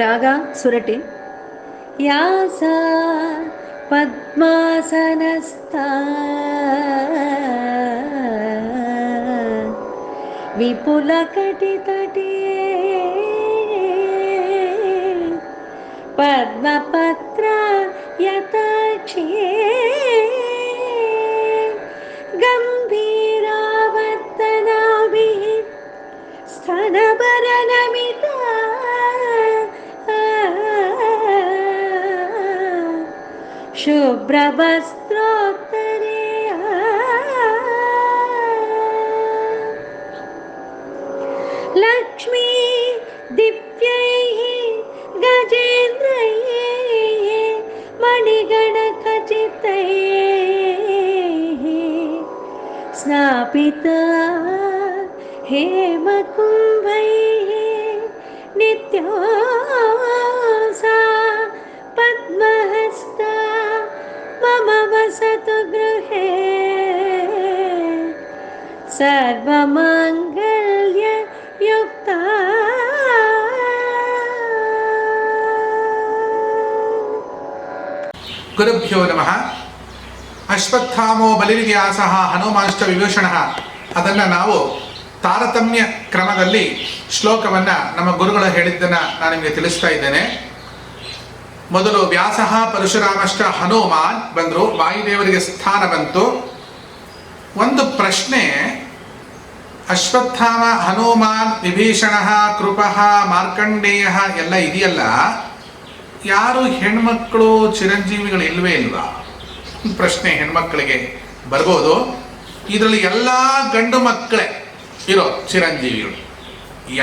ರಾಗ ಸುರಟಿ. ಯಾಸ ಪದ್ಮಾಸನಸ್ಥ ವಿಪುಲ ಕಟಿತಟೇ ಪದ್ಮಪತ್ರ ಯಥಾಕ್ಷೇ ಗಂಭೀರಾವರ್ತನಾಭಿಃ ಸ್ತನಭರನಮಿತ ಶುಭ್ರವಸ್ತ್ರೋತ್ತರೇ ಲಕ್ಷ್ಮೀ ದಿವ್ಯೈಃ ಗಜೇಂದ್ರೈಃ ಮಣಿಗಣಖಚಿತೈಃ ಸ್ನಾಪಿತಾ ಹೇಮಕುಂಭೈಃ ನಿತ್ಯೋ ಸಾ ಪದ್ಮಹಸ್ತಾ ಮಮ ವಸತು ಗೃಹೇ ಸರ್ವಮಂಗಲ್ಯ ಯುಕ್ತಾ. ಗುರುಭ್ಯೋ ನಮಃ. ಅಶ್ವತ್ಥಾಮೋ ಬಲಿರ್ವ್ಯಾಸಃ ಹನುಮಾನ್ಶ್ಚ ವಿಭೂಷಣಃ. ಅದನ್ನು ನಾವು ತಾರತಮ್ಯ ಕ್ರಮದಲ್ಲಿ ಶ್ಲೋಕವನ್ನು ನಮ್ಮ ಗುರುಗಳು ಹೇಳಿದ್ದನ್ನು ನಾನು ನಿಮಗೆ ತಿಳಿಸ್ತಾ ಇದ್ದೇನೆ. ಮೊದಲು ವ್ಯಾಸಃ ಪರಶುರಾಮಶ್ಚ ಹನುಮಾನ್ ಬಂದರು, ವಾಯುದೇವರಿಗೆ ಸ್ಥಾನ ಬಂತು. ಒಂದು ಪ್ರಶ್ನೆ, ಅಶ್ವತ್ಥಾಮ ಹನುಮಾನ್ ವಿಭೀಷಣ ಕೃಪಃ ಮಾರ್ಕಂಡೇಯ ಎಲ್ಲ ಇದೆಯಲ್ಲ, ಯಾರು ಹೆಣ್ಮಕ್ಕಳು ಚಿರಂಜೀವಿಗಳು ಇಲ್ವೇ ಇಲ್ವಾ? ಪ್ರಶ್ನೆ ಹೆಣ್ಮಕ್ಕಳಿಗೆ ಬರ್ಬೋದು. ಇದರಲ್ಲಿ ಎಲ್ಲ ಗಂಡು ಮಕ್ಕಳೇ ಇರೋ ಚಿರಂಜೀವಿಗಳು.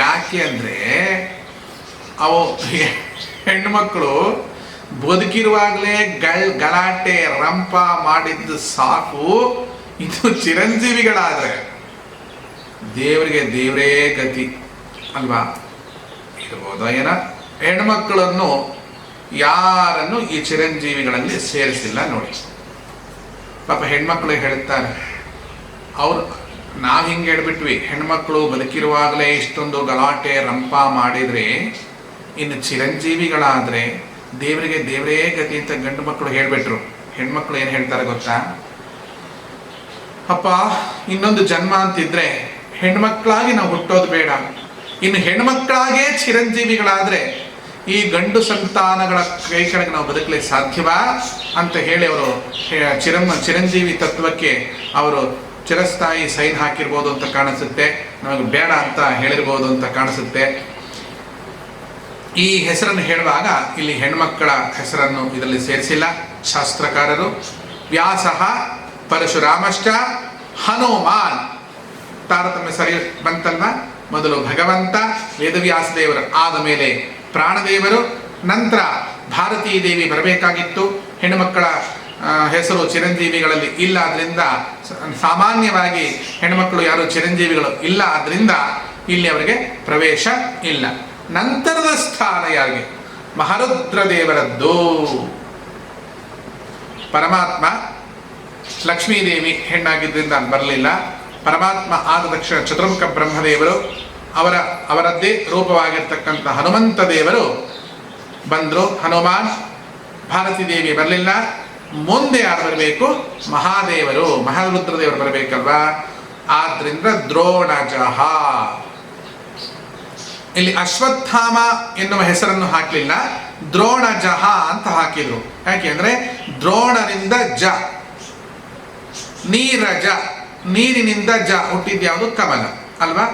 ಯಾಕೆ ಅಂದರೆ ಅವು ಹೆಣ್ಮಕ್ಕಳು ಬದುಕಿರುವಾಗಲೇ ಗಲಾಟೆ ರಂಪ ಮಾಡಿದ್ದು ಸಾಕು. ಇದು ಚಿರಂಜೀವಿಗಳಾದರೆ ದೇವರಿಗೆ ದೇವರೇ ಗತಿ ಅಲ್ವಾ? ಇರ್ಬೋದು ಏನೋ. ಹೆಣ್ಮಕ್ಕಳನ್ನು ಯಾರನ್ನು ಈ ಚಿರಂಜೀವಿಗಳಲ್ಲಿ ಸೇರಿಸಿಲ್ಲ ನೋಡಿ. ಪಾಪ ಹೆಣ್ಮಕ್ಳು ಹೇಳ್ತಾರೆ, ಅವ್ರು ನಾವು ಹಿಂಗೆ ಹೇಳ್ಬಿಟ್ವಿ, ಹೆಣ್ಮಕ್ಳು ಬದುಕಿರುವಾಗಲೇ ಇಷ್ಟೊಂದು ಗಲಾಟೆ ರಂಪ ಮಾಡಿದರೆ ಇನ್ನು ಚಿರಂಜೀವಿಗಳಾದರೆ ದೇವರಿಗೆ ದೇವರೇ ಗತಿ ಅಂತ ಗಂಡು ಮಕ್ಕಳು ಹೇಳಿಬಿಟ್ರು. ಹೆಣ್ಮಕ್ಳು ಏನು ಹೇಳ್ತಾರೆ ಗೊತ್ತಾ? ಅಪ್ಪ, ಇನ್ನೊಂದು ಜನ್ಮ ಅಂತಿದ್ರೆ ಹೆಣ್ಮಕ್ಳಾಗಿ ನಾವು ಹುಟ್ಟೋದು ಬೇಡ, ಇನ್ನು ಹೆಣ್ಮಕ್ಳಾಗೇ ಚಿರಂಜೀವಿಗಳಾದರೆ ಈ ಗಂಡು ಸಂತಾನಗಳ ಕೈ ಕೆಳಗೆ ನಾವು ಬದುಕಲಿಕ್ಕೆ ಸಾಧ್ಯವಾ ಅಂತ ಹೇಳಿ ಅವರು ಚಿರಂಜೀವಿ ತತ್ವಕ್ಕೆ ಅವರು ಚಿರಸ್ಥಾಯಿ ಸೈನ್ ಹಾಕಿರ್ಬೋದು ಅಂತ ಕಾಣಿಸುತ್ತೆ. ನಮಗೆ ಬೇಡ ಅಂತ ಹೇಳಿರ್ಬೋದು ಅಂತ ಕಾಣಿಸುತ್ತೆ. ಈ ಹೆಸರನ್ನು ಹೇಳುವಾಗ ಇಲ್ಲಿ ಹೆಣ್ಮಕ್ಕಳ ಹೆಸರನ್ನು ಇದರಲ್ಲಿ ಸೇರಿಸಿಲ್ಲ ಶಾಸ್ತ್ರಕಾರರು. ವ್ಯಾಸಃ ಪರಶುರಾಮಶ್ಚ ಹನುಮಾನ್, ತಾರತಮ್ಯ ಸರಿ ಬಂತಲ್ವ? ಮೊದಲು ಭಗವಂತ ವೇದವ್ಯಾಸ ದೇವರು, ಆದ ಮೇಲೆ ಪ್ರಾಣದೇವರು, ನಂತರ ಭಾರತೀ ದೇವಿ ಬರಬೇಕಾಗಿತ್ತು. ಹೆಣ್ಣುಮಕ್ಕಳ ಹೆಸರು ಚಿರಂಜೀವಿಗಳಲ್ಲಿ ಇಲ್ಲ, ಆದ್ದರಿಂದ ಸಾಮಾನ್ಯವಾಗಿ ಹೆಣ್ಣುಮಕ್ಕಳು ಯಾರು ಚಿರಂಜೀವಿಗಳು ಇಲ್ಲ, ಆದ್ದರಿಂದ ಇಲ್ಲಿ ಅವರಿಗೆ ಪ್ರವೇಶ ಇಲ್ಲ. ನಂತರದ ಸ್ಥಾನ ಯಾರಿಗೆ? ಮಹಾರುದ್ರ ದೇವರದ್ದು. ಪರಮಾತ್ಮ ಲಕ್ಷ್ಮೀದೇವಿ ಹೆಣ್ಣಾಗಿದ್ದರಿಂದ ಬರಲಿಲ್ಲ. ಪರಮಾತ್ಮ ಆದ ತಕ್ಷಣ ಚತುರ್ಮುಖ ಬ್ರಹ್ಮದೇವರು ಅವರದ್ದೇ ರೂಪವಾಗಿರ್ತಕ್ಕಂಥ ಹನುಮಂತ ದೇವರು ಬಂದರು. ಹನುಮಾನ್, ಭಾರತೀ ದೇವಿ ಬರಲಿಲ್ಲ. ಮುಂದೆ ಯಾರು ಬರಬೇಕು? ಮಹಾದೇವರು, ಮಹಾರುದ್ರ ದೇವರು ಬರಬೇಕಲ್ವಾ? ಆದ್ರಿಂದ ದ್ರೋಣಜಃ. ಇಲ್ಲಿ ಅಶ್ವತ್ಥಾಮ ಎನ್ನುವ ಹೆಸರನ್ನು ಹಾಕಲಿಲ್ಲ, ದ್ರೋಣಜಃ ಅಂತ ಹಾಕಿದ್ರು. ಯಾಕೆಂದ್ರೆ ದ್ರೋಣರಿಂದ ಜ, ನೀರಜ, ನೀರಿನಿಂದ ಜ ಹುಟ್ಟಿದ್ಯಾವುದು? ಕಮಲ ಅಲ್ವಾ?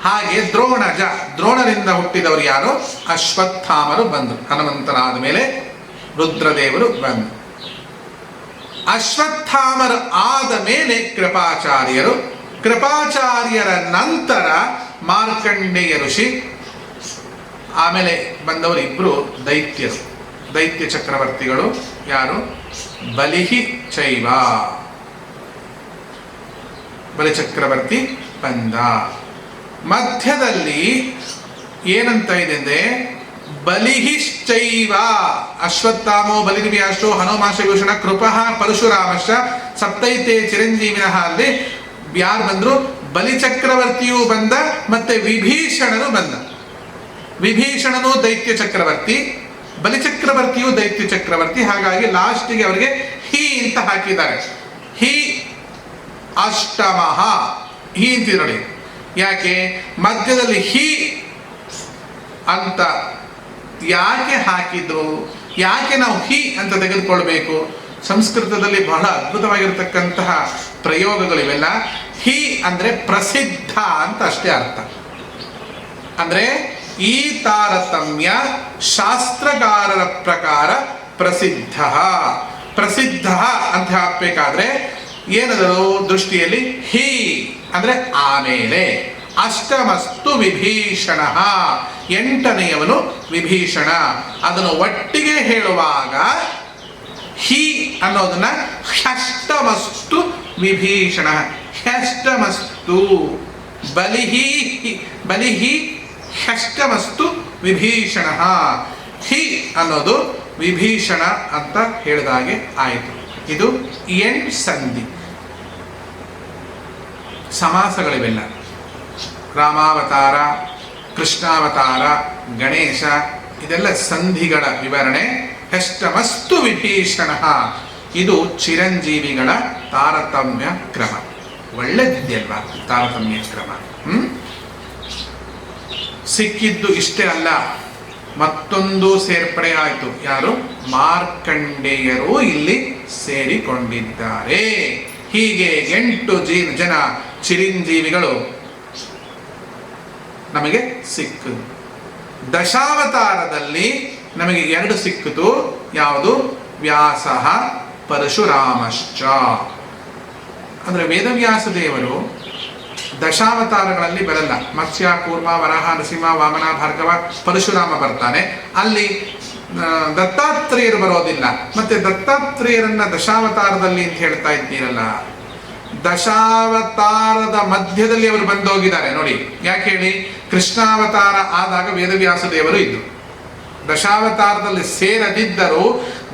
ಹಾಗೆ ದ್ರೋಣಜ, ದ್ರೋಣರಿಂದ ಹುಟ್ಟಿದವರು ಯಾರು? ಅಶ್ವತ್ಥಾಮರು ಬಂದರು. ಹನುಮಂತನಾದ ಮೇಲೆ ರುದ್ರದೇವರು ಬಂದರು. ಅಶ್ವತ್ಥಾಮರು ಆದ ಮೇಲೆ ಕೃಪಾಚಾರ್ಯರು, ಕೃಪಾಚಾರ್ಯರ ನಂತರ ಮಾರ್ಕಂಡೇಯ ಋಷಿ, ಆಮೇಲೆ ಬಂದವರು ಇಬ್ಬರು ದೈತ್ಯರು, ದೈತ್ಯ ಚಕ್ರವರ್ತಿಗಳು. ಯಾರು? ಬಲಿಹಿ ಚೈವ, ಬಲಿಚಕ್ರವರ್ತಿ ಬಂದ. ಮಧ್ಯದಲ್ಲಿ ಏನಂತ ಇದೆ ಅಂದರೆ ಬಲಿಹಿಶ್ಚೈವ ಅಶ್ವತ್ಥಾಮೋ ಬಲಿರ್ವ್ಯಾಸೋ ಹನುಮಾಶ ವಿಭೂಷಣ ಕೃಪಃ ಪರಶುರಾಮಶ್ಚ ಸಪ್ತೈತೆ ಚಿರಂಜೀವಿನಃ. ಅಲ್ಲಿ ಯಾರು ಬಂದರು? ಬಲಿಚಕ್ರವರ್ತಿಯೂ ಬಂದ, ಮತ್ತೆ ವಿಭೀಷಣನು ಬಂದ. ವಿಭೀಷಣನು ದೈತ್ಯ ಚಕ್ರವರ್ತಿ, ಬಲಿಚಕ್ರವರ್ತಿಯು ದೈತ್ಯ ಚಕ್ರವರ್ತಿ. ಹಾಗಾಗಿ ಲಾಸ್ಟಿಗೆ ಅವರಿಗೆ ಹಿ ಅಂತ ಹಾಕಿದ್ದಾರೆ. ಹಿ ಅಷ್ಟಮಃ, ಹಿ ಅಂತೀವಿ ನೋಡಿ. ಯಾಕೆ ಮಧ್ಯದಲ್ಲಿ ಹಿ ಅಂತ ಯಾಕೆ ಹಾಕಿದ್ರು? ಯಾಕೆ ನಾವು ಹಿ ಅಂತ ತೆಗೆದುಕೊಳ್ಬೇಕು? ಸಂಸ್ಕೃತದಲ್ಲಿ ಬಹಳ ಅದ್ಭುತವಾಗಿರತಕ್ಕಂತಹ ಪ್ರಯೋಗಗಳಿವೆಲ್ಲ. ಹಿ ಅಂದ್ರೆ ಪ್ರಸಿದ್ಧ ಅಂತ ಅಷ್ಟೇ ಅರ್ಥ. ಅಂದ್ರೆ ಈ ತಾರತಮ್ಯ ಶಾಸ್ತ್ರಕಾರರ ಪ್ರಕಾರ ಪ್ರಸಿದ್ಧ. ಪ್ರಸಿದ್ಧ ಅಂತ ಹಾಕಬೇಕಾದ್ರೆ ಏನದು ದೃಷ್ಟಿಯಲ್ಲಿ ಹಿ ಅಂದ್ರೆ ಆಮೇಲೆ. ಅಷ್ಟಮಸ್ತು ವಿಭೀಷಣ, ಎಂಟನೆಯವನು ವಿಭೀಷಣ. ಅದನ್ನು ಒಟ್ಟಿಗೆ ಹೇಳುವಾಗ ಹಿ ಅನ್ನೋದನ್ನ ಹ್ಯಷ್ಟಮಸ್ತು ವಿಭೀಷಣ, ಹ್ಯಷ್ಟಮಸ್ತು ಬಲಿಹಿ, ಬಲಿಹಿ ಹ್ಯಷ್ಟಮಸ್ತು ವಿಭೀಷಣ. ಹಿ ಅನ್ನೋದು ವಿಭೀಷಣ ಅಂತ ಹೇಳಿದಾಗೆ ಆಯಿತು. ಇದು ಎಂಟ್ ಸಂಧಿ. ಸಮಾಸಗಳಿವೆಲ್ಲ. ರಾಮಾವತಾರ, ಕೃಷ್ಣಾವತಾರ, ಗಣೇಶ, ಇದೆಲ್ಲ ಸಂಧಿಗಳ ವಿವರಣೆ. ಹ್ಯಷ್ಟಮಸ್ತು ವಿಭೀಷಣ, ಇದು ಚಿರಂಜೀವಿಗಳ ತಾರತಮ್ಯ ಕ್ರಮ. ಒಳ್ಳೆದಿದೆಯಲ್ವಾ ತಾರತಮ್ಯ ಕ್ರಮ? ಸಿಕ್ಕಿದ್ದು ಇಷ್ಟೇ ಅಲ್ಲ, ಮತ್ತೊಂದು ಸೇರ್ಪಡೆ ಆಯಿತು. ಯಾರು? ಮಾರ್ಕಂಡೇಯರು ಇಲ್ಲಿ ಸೇರಿಕೊಂಡಿದ್ದಾರೆ. ಹೀಗೆ 8 ಜನ ಚಿರಂಜೀವಿಗಳು ನಮಗೆ ಸಿಕ್ಕಿತು. ದಶಾವತಾರದಲ್ಲಿ ನಮಗೆ 2 ಸಿಕ್ಕಿತು. ಯಾವುದು? ವ್ಯಾಸ, ಪರಶುರಾಮಶ್ಚ. ಅಂದ್ರೆ ವೇದವ್ಯಾಸ ದೇವರು ದಶಾವತಾರಗಳಲ್ಲಿ ಬರಲ್ಲ. ಮತ್ಸ್ಯ, ಕೂರ್ಮ, ವರಾಹ, ನರಸಿಂಹ, ವಾಮನ, ಭಾರ್ಗವ, ಪರಶುರಾಮ ಬರ್ತಾನೆ. ಅಲ್ಲಿ ದತ್ತಾತ್ರೇಯರು ಬರೋದಿಲ್ಲ. ಮತ್ತೆ ದತ್ತಾತ್ರೇಯರನ್ನ ದಶಾವತಾರದಲ್ಲಿ ಅಂತ ಹೇಳ್ತಾ ಇದ್ದೀರಲ್ಲ, ದಶಾವತಾರದ ಮಧ್ಯದಲ್ಲಿ ಅವರು ಬಂದೋಗಿದ್ದಾರೆ ನೋಡಿ. ಯಾಕೆ ಹೇಳಿ? ಕೃಷ್ಣಾವತಾರ ಆದಾಗ ವೇದವ್ಯಾಸ ದೇವರು ಇದ್ರು. ದಶಾವತಾರದಲ್ಲಿ ಸೇರದಿದ್ದರೂ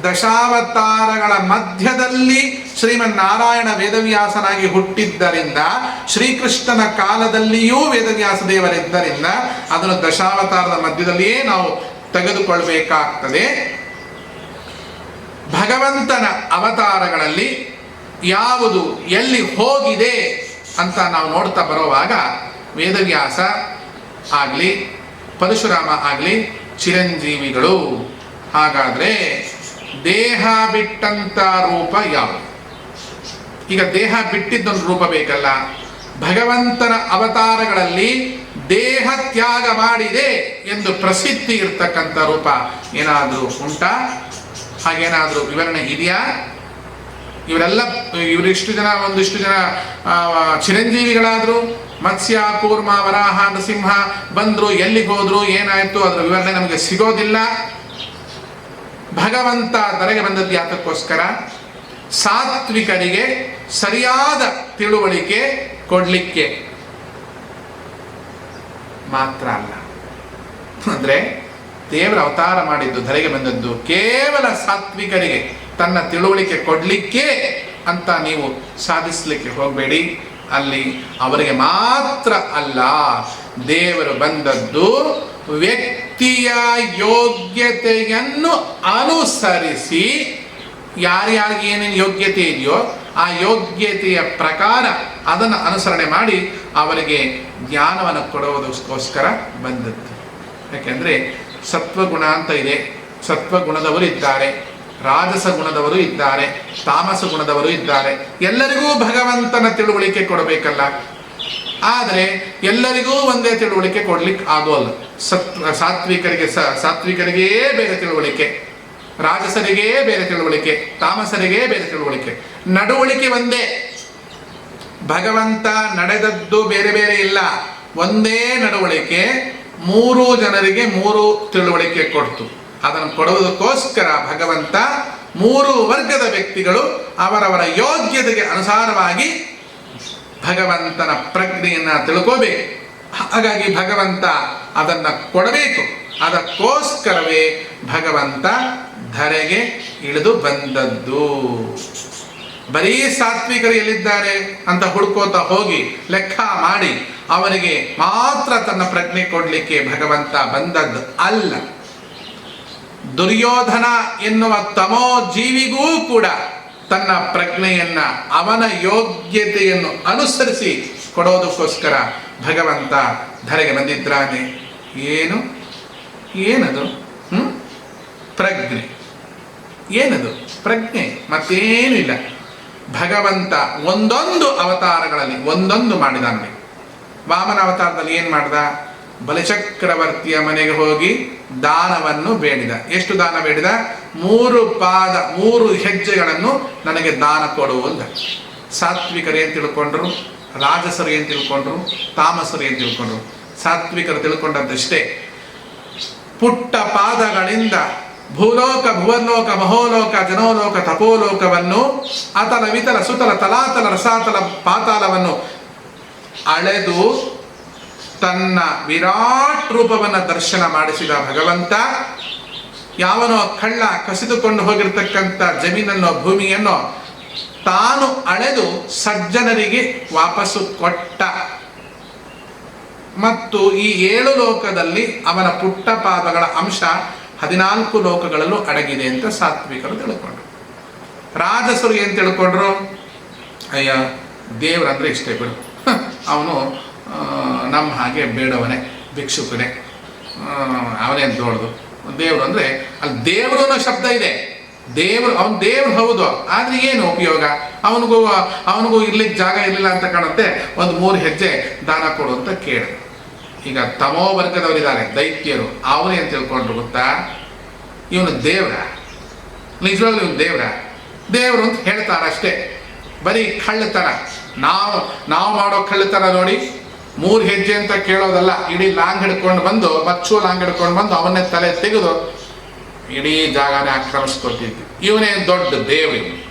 ದಶಾವತಾರಗಳ ಮಧ್ಯದಲ್ಲಿ ಶ್ರೀಮನ್ನಾರಾಯಣ ವೇದವ್ಯಾಸನಾಗಿ ಹುಟ್ಟಿದ್ದರಿಂದ, ಶ್ರೀಕೃಷ್ಣನ ಕಾಲದಲ್ಲಿಯೂ ವೇದವ್ಯಾಸ ದೇವರಿದ್ದರಿಂದ ಅದನ್ನು ದಶಾವತಾರದ ಮಧ್ಯದಲ್ಲಿಯೇ ನಾವು ತೆಗೆದುಕೊಳ್ಬೇಕಾಗ್ತದೆ. ಭಗವಂತನ ಅವತಾರಗಳಲ್ಲಿ ಯಾವುದು ಎಲ್ಲಿ ಹೋಗಿದೆ ಅಂತ ನಾವು ನೋಡ್ತಾ ಬರುವಾಗ ವೇದವ್ಯಾಸ ಆಗಲಿ, ಪರಶುರಾಮ ಆಗಲಿ ಚಿರಂಜೀವಿಗಳು. ಹಾಗಾದ್ರೆ ದೇಹ ಬಿಟ್ಟಂತ ರೂಪ ಯಾವುದು? ಈಗ ದೇಹ ಬಿಟ್ಟಿದ್ದೊಂದು ರೂಪ ಬೇಕಲ್ಲ. ಭಗವಂತನ ಅವತಾರಗಳಲ್ಲಿ ದೇಹ ತ್ಯಾಗ ಮಾಡಿದೆ ಎಂದು ಪ್ರಸಿದ್ಧಿ ಇರ್ತಕ್ಕಂಥ ರೂಪ ಏನಾದರೂ ಉಂಟಾ? ಹಾಗೇನಾದರೂ ವಿವರಣೆ ಇದೆಯಾ? ಇವರಿಷ್ಟು ಜನ, ಒಂದಿಷ್ಟು ಜನ ಚಿರಂಜೀವಿಗಳಾದ್ರು. ಮತ್ಸ್ಯ, ಕೂರ್ಮ, ವರಾಹ, ನರಸಿಂಹ ಬಂದ್ರು, ಎಲ್ಲಿಗೆ ಹೋದ್ರು, ಏನಾಯ್ತು, ಅದರ ವಿವರಣೆ ನಮಗೆ ಸಿಗೋದಿಲ್ಲ. ಭಗವಂತ ಧರೆಗೆ ಬಂದದ್ದು ಯಾತಕ್ಕೋಸ್ಕರ? ಸಾತ್ವಿಕರಿಗೆ ಸರಿಯಾದ ತಿಳುವಳಿಕೆ ಕೊಡ್ಲಿಕ್ಕೆ ಮಾತ್ರ ಅಲ್ಲ. ಅಂದ್ರೆ ದೇವರ ಅವತಾರ ಮಾಡಿದ್ದು, ಧರೆಗೆ ಬಂದದ್ದು ಕೇವಲ ಸಾತ್ವಿಕರಿಗೆ ತನ್ನ ತಿಳುವಳಿಕೆ ಕೊಡ್ಲಿಕ್ಕೆ ಅಂತ ನೀವು ಸಾಧಿಸ್ಲಿಕ್ಕೆ ಹೋಗಬೇಡಿ. ಅಲ್ಲಿ ಅವರಿಗೆ ಮಾತ್ರ ಅಲ್ಲ, ದೇವರು ಬಂದದ್ದು ವ್ಯಕ್ತಿಯ ಯೋಗ್ಯತೆಯನ್ನು ಅನುಸರಿಸಿ, ಯಾರ್ಯಾರಿಗೆ ಏನೇನು ಯೋಗ್ಯತೆ ಇದೆಯೋ ಆ ಯೋಗ್ಯತೆಯ ಪ್ರಕಾರ ಅದನ್ನು ಅನುಸರಣೆ ಮಾಡಿ ಅವರಿಗೆ ಜ್ಞಾನವನ್ನು ಕೊಡುವುದಕ್ಕೋಸ್ಕರ ಬಂದದ್ದು. ಯಾಕೆಂದರೆ ಸತ್ವಗುಣ ಅಂತ ಇದೆ. ಸತ್ವಗುಣದವರು ಇದ್ದಾರೆ, ರಾಜಸ ಗುಣದವರು ಇದ್ದಾರೆ, ತಾಮಸ ಗುಣದವರು ಇದ್ದಾರೆ. ಎಲ್ಲರಿಗೂ ಭಗವಂತನ ತಿಳುವಳಿಕೆ ಕೊಡಬೇಕಲ್ಲ. ಆದರೆ ಎಲ್ಲರಿಗೂ ಒಂದೇ ತಿಳುವಳಿಕೆ ಕೊಡ್ಲಿಕ್ಕೆ ಆಗೋಲ್ಲ. ಸಾತ್ವಿಕರಿಗೇ ಬೇರೆ ತಿಳುವಳಿಕೆ, ರಾಜಸರಿಗೇ ಬೇರೆ ತಿಳುವಳಿಕೆ, ತಾಮಸರಿಗೇ ಬೇರೆ ತಿಳುವಳಿಕೆ. ನಡವಳಿಕೆ ಒಂದೇ. ಭಗವಂತ ನಡೆದದ್ದು ಬೇರೆ ಬೇರೆ ಇಲ್ಲ, ಒಂದೇ ನಡವಳಿಕೆ. 3 ಜನರಿಗೆ 3 ತಿಳುವಳಿಕೆ ಕೊಡ್ತು. ಅದನ್ನು ಕೊಡುವುದಕ್ಕೋಸ್ಕರ ಭಗವಂತ 3 ವರ್ಗದ ವ್ಯಕ್ತಿಗಳು ಅವರವರ ಯೋಗ್ಯತೆಗೆ ಅನುಸಾರವಾಗಿ ಭಗವಂತನ ಪ್ರಜ್ಞೆಯನ್ನು ತಿಳ್ಕೋಬೇಕು. ಹಾಗಾಗಿ ಭಗವಂತ ಅದನ್ನು ಕೊಡಬೇಕು. ಅದಕ್ಕೋಸ್ಕರವೇ ಭಗವಂತ ಧರೆಗೆ ಇಳಿದು ಬಂದದ್ದು. ಬರೀ ಸಾತ್ವಿಕರು ಎಲ್ಲಿದ್ದಾರೆ ಅಂತ ಹುಡ್ಕೋತಾ ಹೋಗಿ ಲೆಕ್ಕ ಮಾಡಿ ಅವನಿಗೆ ಮಾತ್ರ ತನ್ನ ಪ್ರಜ್ಞೆ ಕೊಡಲಿಕ್ಕೆ ಭಗವಂತ ಬಂದದ್ದು ಅಲ್ಲ. ದುರ್ಯೋಧನ ಎನ್ನುವ ತಮೋ ಜೀವಿಗೂ ಕೂಡ ತನ್ನ ಪ್ರಜ್ಞೆಯನ್ನ ಅವನ ಯೋಗ್ಯತೆಯನ್ನು ಅನುಸರಿಸಿ ಕೊಡೋದಕ್ಕೋಸ್ಕರ ಭಗವಂತ ಧರೆಗೆ ಬಂದಿದ್ದಾನೆ. ಏನದು ಪ್ರಜ್ಞೆ. ಏನದು ಪ್ರಜ್ಞೆ? ಮತ್ತೇನು ಇಲ್ಲ. ಭಗವಂತ ಒಂದೊಂದು ಅವತಾರಗಳಲ್ಲಿ ಒಂದೊಂದು ಮಾಡಿದಾನೆ. ವಾಮನ ಅವತಾರದಲ್ಲಿ ಏನು ಮಾಡ್ದ? ಬಲಿಚಕ್ರವರ್ತಿಯ ಮನೆಗೆ ಹೋಗಿ ದಾನವನ್ನು ಬೇಡಿದ. ಎಷ್ಟು ದಾನ ಬೇಡಿದ? 3 ಹೆಜ್ಜೆಗಳನ್ನು ನನಗೆ ದಾನ ಕೊಡುವುದಿಲ್ಲ. ಸಾತ್ವಿಕರು ಏನು ತಿಳ್ಕೊಂಡ್ರು? ರಾಜಸರು ಏನು ತಿಳ್ಕೊಂಡ್ರು? ತಾಮಸರು ಏನು ತಿಳ್ಕೊಂಡ್ರು? ಸಾತ್ವಿಕರು ತಿಳ್ಕೊಂಡದ್ದಷ್ಟೇ. ಪುಟ್ಟ ಪಾದಗಳಿಂದ ಭೂಲೋಕ, ಭುವನೋಕ, ಮಹೋಲೋಕ, ಜನೋಲೋಕ, ತಪೋಲೋಕವನ್ನು, ಅತಲ ವಿತಲ ಸುತಲ ತಲಾತಲ ರಸಾತಲ ಪಾತಾಳವನ್ನು ಅಳೆದು ತನ್ನ ವಿರಾಟ್ ರೂಪವನ್ನು ದರ್ಶನ ಮಾಡಿಸಿದ ಭಗವಂತ ಯಾವನೋ ಕಳ್ಳ ಕಸಿದುಕೊಂಡು ಹೋಗಿರ್ತಕ್ಕಂಥ ಜಮೀನನ್ನೋ ಭೂಮಿಯನ್ನೋ ತಾನು ಅಳೆದು ಸಜ್ಜನರಿಗೆ ವಾಪಸ್ಸು ಕೊಟ್ಟ. ಮತ್ತು ಈ 7 ಲೋಕದಲ್ಲಿ ಅವನ ಪುಟ್ಟ ಪಾದಗಳ ಅಂಶ 14 ಲೋಕಗಳಲ್ಲೂ ಅಡಗಿದೆ ಅಂತ ಸಾತ್ವಿಕರು ತಿಳ್ಕೊಂಡ್ರು. ರಾಜಸರು ಏನು ತಿಳ್ಕೊಂಡ್ರು? ಅಯ್ಯ, ದೇವ್ರಂದ್ರೆ ಇಷ್ಟೇ ಬಿಡು, ಅವನು ನಮ್ಮ ಹಾಗೆ ಬೇಡವನೇ, ಭಿಕ್ಷುಕನೇ, ಅವನೇನು ದೊಡ್ಡದು. ದೇವರು ಅಂದರೆ ಅಲ್ಲಿ ದೇವರು ಅನ್ನೋ ಶಬ್ದ ಇದೆ. ಅವನು ದೇವ್ರು ಹೌದು, ಆದರೆ ಏನು ಉಪಯೋಗ? ಅವನಿಗೂ ಇರ್ಲಿಕ್ಕೆ ಜಾಗ ಇರಲಿಲ್ಲ ಅಂತ ಕಾಣುತ್ತೆ. ಒಂದು 3 ಹೆಜ್ಜೆ ದಾನ ಕೊಡು ಅಂತ ಕೇಳ. ಈಗ ತಮೋ ವರ್ಗದವರಿದ್ದಾರೆ, ದೈತ್ಯರು. ಅವನೇನು ತಿಳ್ಕೊಂಡ್ರು ಗೊತ್ತಾ? ಇವನು ದೇವ್ರ, ನಿಜವಾಗ್ಲೂ ಇವನು ದೇವರು ಅಂತ ಹೇಳ್ತಾರಷ್ಟೇ. ಬರೀ ಕಳ್ಳತನ, ನಾವು ಮಾಡೋ ಕಳ್ಳತನ ನೋಡಿ 3 ಹೆಜ್ಜೆ ಅಂತ ಕೇಳೋದಲ್ಲ. ಇಡೀ ಲಾಂಗ್ ಹಿಡ್ಕೊಂಡು ಬಂದು, ಮಚ್ಚು ಲಾಂಗ್ ಹಿಡ್ಕೊಂಡು ಬಂದು ಅವನ್ನೇ ತಲೆ ತೆಗೆದು ಇಡೀ ಜಾಗನೇ ಆಕ್ರಮಿಸ್ಕೊತಿದ್ವಿ. ಇವನೇ ದೊಡ್ಡ ದೇವರು.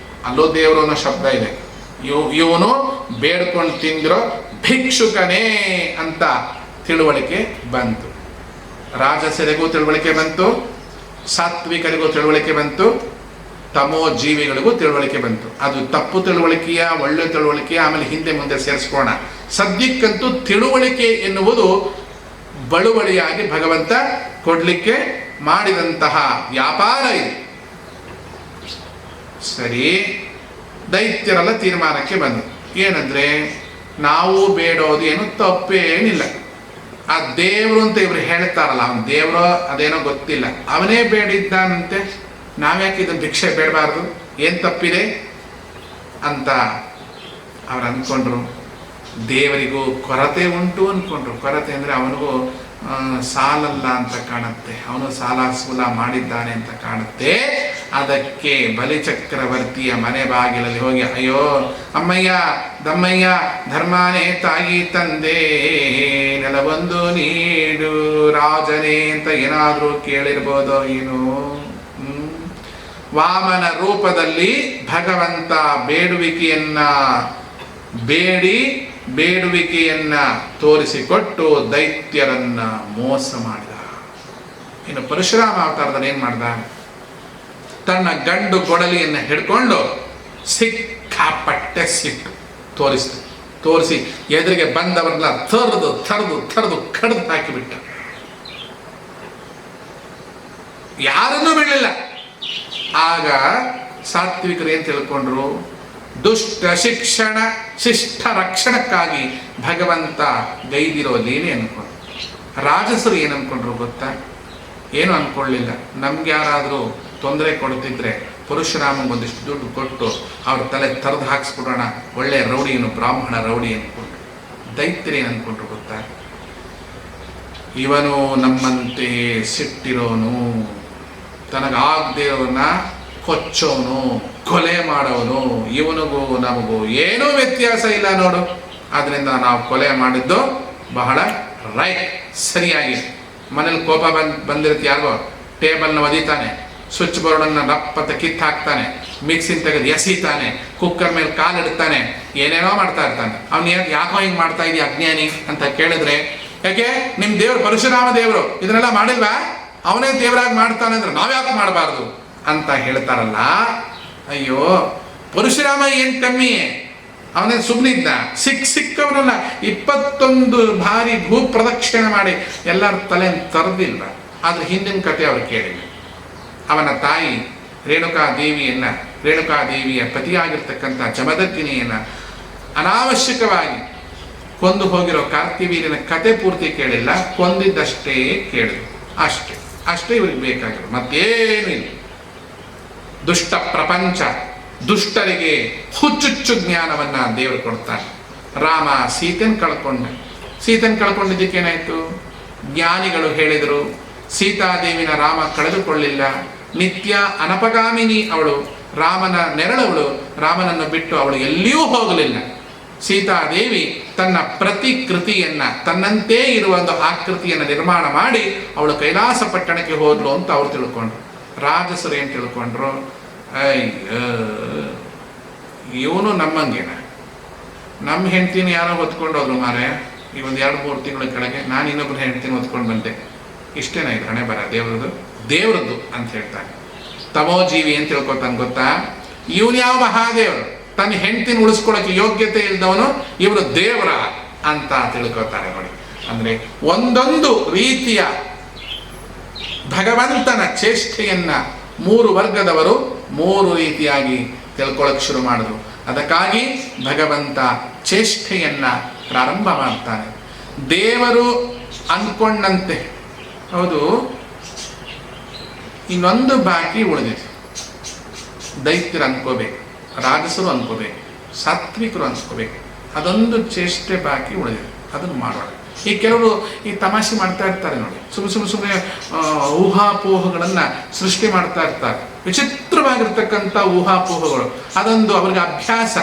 ಅಲ್ಲೂ ದೇವರು ಅನ್ನೋ ಶಬ್ದ ಇದೆ. ಇವನು ಬೇಡ್ಕೊಂಡು ತಿಂದಿರೋ ಭಿಕ್ಷುಕನೇ ಅಂತ ತಿಳುವಳಿಕೆ ಬಂತು. ರಾಜಸರಿಗೂ ತಿಳುವಳಿಕೆ ಬಂತು, ಸಾತ್ವಿಕರಿಗೂ ತಿಳುವಳಿಕೆ ಬಂತು, ತಮೋ ಜೀವಿಗಳಿಗೂ ತಿಳುವಳಿಕೆ ಬಂತು. ಅದು ತಪ್ಪು ತಿಳುವಳಿಕೆಯ, ಒಳ್ಳೆ ತಿಳುವಳಿಕೆಯ, ಆಮೇಲೆ ಹಿಂದೆ ಮುಂದೆ ಸೇರಿಸ್ಕೋಣ. ಸದ್ಯಕ್ಕಂತೂ ತಿಳುವಳಿಕೆ ಎನ್ನುವುದು ಬಳುವಳಿಯಾಗಿ ಭಗವಂತ ಕೊಡ್ಲಿಕ್ಕೆ ಮಾಡಿದಂತಹ ವ್ಯಾಪಾರ ಇದು. ಸರಿ, ದೈತ್ಯರೆಲ್ಲ ತೀರ್ಮಾನಕ್ಕೆ ಬಂದು ಏನಂದ್ರೆ, ನಾವು ಬೇಡೋದು ಏನು ತಪ್ಪೇನಿಲ್ಲ. ಆ ದೇವರು ಅಂತ ಇವರು ಹೇಳ್ತಾರಲ್ಲ, ಅವನು ದೇವರು ಅದೇನೋ ಗೊತ್ತಿಲ್ಲ, ಅವನೇ ಬೇಡಿದ್ದಾನಂತೆ, ನಾವ್ಯಾಕೆ ಇದನ್ನು ಭಿಕ್ಷೆ ಬೇಡಬಾರ್ದು, ಏನು ತಪ್ಪಿದೆ ಅಂತ ಅವ್ರು ಅಂದ್ಕೊಂಡ್ರು. ದೇವರಿಗೂ ಕೊರತೆ ಉಂಟು ಅಂದ್ಕೊಂಡ್ರು. ಕೊರತೆ ಅಂದರೆ ಅವನಿಗೂ ಸಾಲಲ್ಲ ಅಂತ ಕಾಣುತ್ತೆ, ಅವನು ಸಾಲ ಸೂಲ ಮಾಡಿದ್ದಾನೆ ಅಂತ ಕಾಣುತ್ತೆ. ಅದಕ್ಕೆ ಬಲಿಚಕ್ರವರ್ತಿಯ ಮನೆ ಬಾಗಿಲಲ್ಲಿ ಹೋಗಿ, ಅಯ್ಯೋ ಅಮ್ಮಯ್ಯ, ದಮ್ಮಯ್ಯ, ಧರ್ಮಾನೇ ತಾಯಿ ತಂದೆ, ನೆಲವೊಂದು ನೀಡು ರಾಜನೇ ಅಂತ ಏನಾದರೂ ಕೇಳಿರ್ಬೋದೋ ಏನೋ. ವಾಮನ ರೂಪದಲ್ಲಿ ಭಗವಂತ ಬೇಡುವಿಕೆಯನ್ನ ತೋರಿಸಿಕೊಟ್ಟು ದೈತ್ಯರನ್ನ ಮೋಸ ಮಾಡಿದ. ಇನ್ನು ಪರಶುರಾಮ ಅವತಾರದಲ್ಲಿ ಏನ್ ಮಾಡ್ದ? ತನ್ನ ಗಂಡು ಗೊಡಲಿಯನ್ನು ಹಿಡ್ಕೊಂಡು ಸಿಕ್ಕಾಪಟ್ಟೆ ಸಿಟ್ಟು ತೋರಿಸಿ ಎದುರಿಗೆ ಬಂದವರನ್ನ ತರದು ಕಡ್ದು ಹಾಕಿಬಿಟ್ಟ. ಯಾರನ್ನೂ ಬಿಡಲಿಲ್ಲ. ಆಗ ಸಾತ್ವಿಕರು ಏನ್ ತಿಳ್ಕೊಂಡ್ರು? ದುಷ್ಟ ಶಿಕ್ಷಣ ಶಿಷ್ಟ ರಕ್ಷಣಕ್ಕಾಗಿ ಭಗವಂತ ಗೈದಿರೋ ಲೀಲೆ ಅನ್ಕೊಂಡ್ರು. ರಾಜಸರು ಏನು ಅನ್ಕೊಂಡ್ರು ಗೊತ್ತಾ? ಏನು ಅನ್ಕೊಳ್ಳಿಲ್ಲ. ನಮ್ಗೆ ಯಾರಾದರೂ ತೊಂದರೆ ಕೊಡ್ತಿದ್ರೆ ಪರಶುರಾಮಂಗೆ ಒಂದಿಷ್ಟು ದುಡ್ಡು ಕೊಟ್ಟು ಅವ್ರ ತಲೆ ತರದು ಹಾಕ್ಸ್ಬಿಡೋಣ, ಒಳ್ಳೆ ರೌಡಿಯನ್ನು, ಬ್ರಾಹ್ಮಣ ರೌಡಿ ಅನ್ಕೊಂಡ್ರು. ದೈತ್ಯರು ಏನು ಅನ್ಕೊಂಡ್ರು ಗೊತ್ತಾ? ಇವನು ನಮ್ಮಂತೆ ಸಿಟ್ಟಿರೋನು, ತನಗಾಗದೇ ಇರೋನ ಕೊಚ್ಚೋನು, ಕೊಲೆ ಮಾಡೋನು, ಇವನಿಗೂ ನಮಗೂ ಏನೂ ವ್ಯತ್ಯಾಸ ಇಲ್ಲ ನೋಡು, ಆದ್ರಿಂದ ನಾವು ಕೊಲೆ ಮಾಡಿದ್ದು ಬಹಳ ರೈಟ್, ಸರಿಯಾಗಿ. ಮನೇಲಿ ಕೋಪ ಬಂದಿರುತ್ತೆ, ಯಾರಿಗೋ ಟೇಬಲ್ನ ಒದಿತಾನೆ, ಸ್ವಿಚ್ ಬೋರ್ಡನ್ನು ರಪ್ಪತ್ತ ಕಿತ್ತು ಹಾಕ್ತಾನೆ, ಮಿಕ್ಸಿನ ತೆಗೆದು ಎಸಿತಾನೆ, ಕುಕ್ಕರ್ ಮೇಲೆ ಕಾಲಿಡ್ತಾನೆ, ಏನೇನೋ ಮಾಡ್ತಾ ಇರ್ತಾನೆ. ಅವ್ನು ಯಾಕೋ ಹಿಂಗೆ ಮಾಡ್ತಾ ಇದೀಯ ಅಜ್ಞಾನಿ ಅಂತ ಕೇಳಿದ್ರೆ, ಯಾಕೆ ನಿಮ್ಮ ದೇವರು ಪರಶುರಾಮ ದೇವರು ಇದನ್ನೆಲ್ಲ ಮಾಡಿಲ್ವಾ, ಅವನೇ ದೇವರಾಗಿ ಮಾಡ್ತಾನೆ ಅಂದ್ರೆ ನಾವ್ಯಾಕೆ ಮಾಡಬಾರ್ದು ಅಂತ ಹೇಳ್ತಾರಲ್ಲ. ಅಯ್ಯೋ, ಪರಶುರಾಮ ಏನು ಕಮ್ಮಿ, ಅವನೇ ಸುಮ್ಮನಿದ್ದ. ಸಿಕ್ಕವನಲ್ಲ 21 ಬಾರಿ ಭೂ ಪ್ರದಕ್ಷಿಣೆ ಮಾಡಿ ಎಲ್ಲರ ತಲೆ ತರದಿಲ್ಲ. ಆದ್ರೆ ಹಿಂದಿನ ಕತೆ ಅವ್ರು ಕೇಳಿಲ್ಲ. ಅವನ ತಾಯಿ ರೇಣುಕಾದೇವಿಯ ಪತಿಯಾಗಿರ್ತಕ್ಕಂಥ ಜಮದಗ್ನಿಯನ್ನ ಅನಾವಶ್ಯಕವಾಗಿ ಕೊಂದು ಹೋಗಿರೋ ಕಾರ್ತಿವೀರ್ಯನ ಕತೆ ಪೂರ್ತಿ ಕೇಳಿಲ್ಲ, ಕೊಂದಿದ್ದಷ್ಟೇ ಕೇಳಿದ್ರು. ಅಷ್ಟೇ ಇವ್ರಿಗೆ ಬೇಕಾಗಿರೋ, ಮತ್ತೇನು ಇಲ್ಲ. ದುಷ್ಟ ಪ್ರಪಂಚ, ದುಷ್ಟರಿಗೆ ಹುಚ್ಚುಚ್ಚು ಜ್ಞಾನವನ್ನ ದೇವರು ಕೊಡ್ತಾನೆ. ರಾಮ ಸೀತೆನ್ ಕಳ್ಕೊಂಡಿದ್ದಕ್ಕೇನಾಯ್ತು? ಜ್ಞಾನಿಗಳು ಹೇಳಿದರು, ಸೀತಾದೇವಿನ ರಾಮ ಕಳೆದುಕೊಳ್ಳಿಲ್ಲ, ನಿತ್ಯ ಅನಪಗಾಮಿನಿ ಅವಳು, ರಾಮನ ನೆರಳವಳು, ರಾಮನನ್ನು ಬಿಟ್ಟು ಅವಳು ಎಲ್ಲಿಯೂ ಹೋಗಲಿಲ್ಲ. ಸೀತಾದೇವಿ ತನ್ನ ಪ್ರತಿಕೃತಿಯನ್ನ, ತನ್ನಂತೆ ಇರುವ ಒಂದು ಆಕೃತಿಯನ್ನು ನಿರ್ಮಾಣ ಮಾಡಿ ಅವಳು ಕೈಲಾಸ ಪಟ್ಟಣಕ್ಕೆ ಹೋದ್ಲು ಅಂತ ಅವ್ರು ತಿಳ್ಕೊಂಡ್ರು. ರಾಜಸರು ಏನು ತಿಳ್ಕೊಂಡ್ರು? ಇವನು ನಮ್ಮಂಗೇನ, ನಮ್ಮ ಹೆಂಡ್ತಿನ ಯಾರೋ ಹೊತ್ಕೊಂಡೋದ್ರು ಮಾರೆ, ಈ ಒಂದು 2-3 ತಿಂಗಳ ಕೆಳಗೆ ನಾನು ಇನ್ನೊಬ್ರು ಹೆಂಡ್ತಿನ ಹೊತ್ಕೊಂಡು ಬಂದೆ. ಇಷ್ಟೇನ ಇದು ಹಣೆ ಬರ ದೇವ್ರದ್ದು ಅಂತ ಹೇಳ್ತಾನೆ. ತಮೋಜೀವಿ ಅಂತ ತಿಳ್ಕೊತಾನೆ ಗೊತ್ತಾ? ಇವನು ಯಾವ ಮಹಾದೇವರು, ತನ್ನ ಹೆಂಡ್ತಿನ ಉಳಿಸ್ಕೊಳ್ಳೋಕೆ ಯೋಗ್ಯತೆ ಇಲ್ದವನು ಇವನು ದೇವರ ಅಂತ ತಿಳ್ಕೊತಾರೆ ನೋಡಿ. ಅಂದ್ರೆ ಒಂದೊಂದು ರೀತಿಯ ಭಗವಂತನ ಚೇಷ್ಟೆಯನ್ನ 3 ವರ್ಗದವರು 3 ರೀತಿಯಾಗಿ ತಿಳ್ಕೊಳ್ಳೋಕೆ ಶುರು ಮಾಡಿದ್ರು. ಅದಕ್ಕಾಗಿ ಭಗವಂತ ಚೇಷ್ಟೆಯನ್ನ ಪ್ರಾರಂಭ ಮಾಡ್ತಾನೆ. ದೇವರು ಅನ್ಕೊಂಡಂತೆ, ಹೌದು, ಇನ್ನೊಂದು ಬಾಕಿ ಉಳಿದಿದೆ. ದೈತ್ಯರು ಅನ್ಕೋಬೇಕು, ರಾಜಸರು ಅನ್ಕೋಬೇಕು, ಸಾತ್ವಿಕರು ಅನ್ಕೋಬೇಕು. ಅದೊಂದು ಚೇಷ್ಟೆ ಬಾಕಿ ಉಳಿದಿದೆ, ಅದನ್ನು ಮಾಡೋಣ. ಈ ಕೆಲವರು ಈ ತಮಾಷೆ ಮಾಡ್ತಾ ಇರ್ತಾರೆ ನೋಡಿ, ಸುಮ್ಮನೆ ಊಹಾಪೋಹಗಳನ್ನ ಸೃಷ್ಟಿ ಮಾಡ್ತಾ ಇರ್ತಾರೆ. ವಿಚಿತ್ರವಾಗಿರ್ತಕ್ಕಂಥ ಊಹಾಪೋಹಗಳು, ಅದೊಂದು ಅವ್ರಿಗೆ ಅಭ್ಯಾಸ.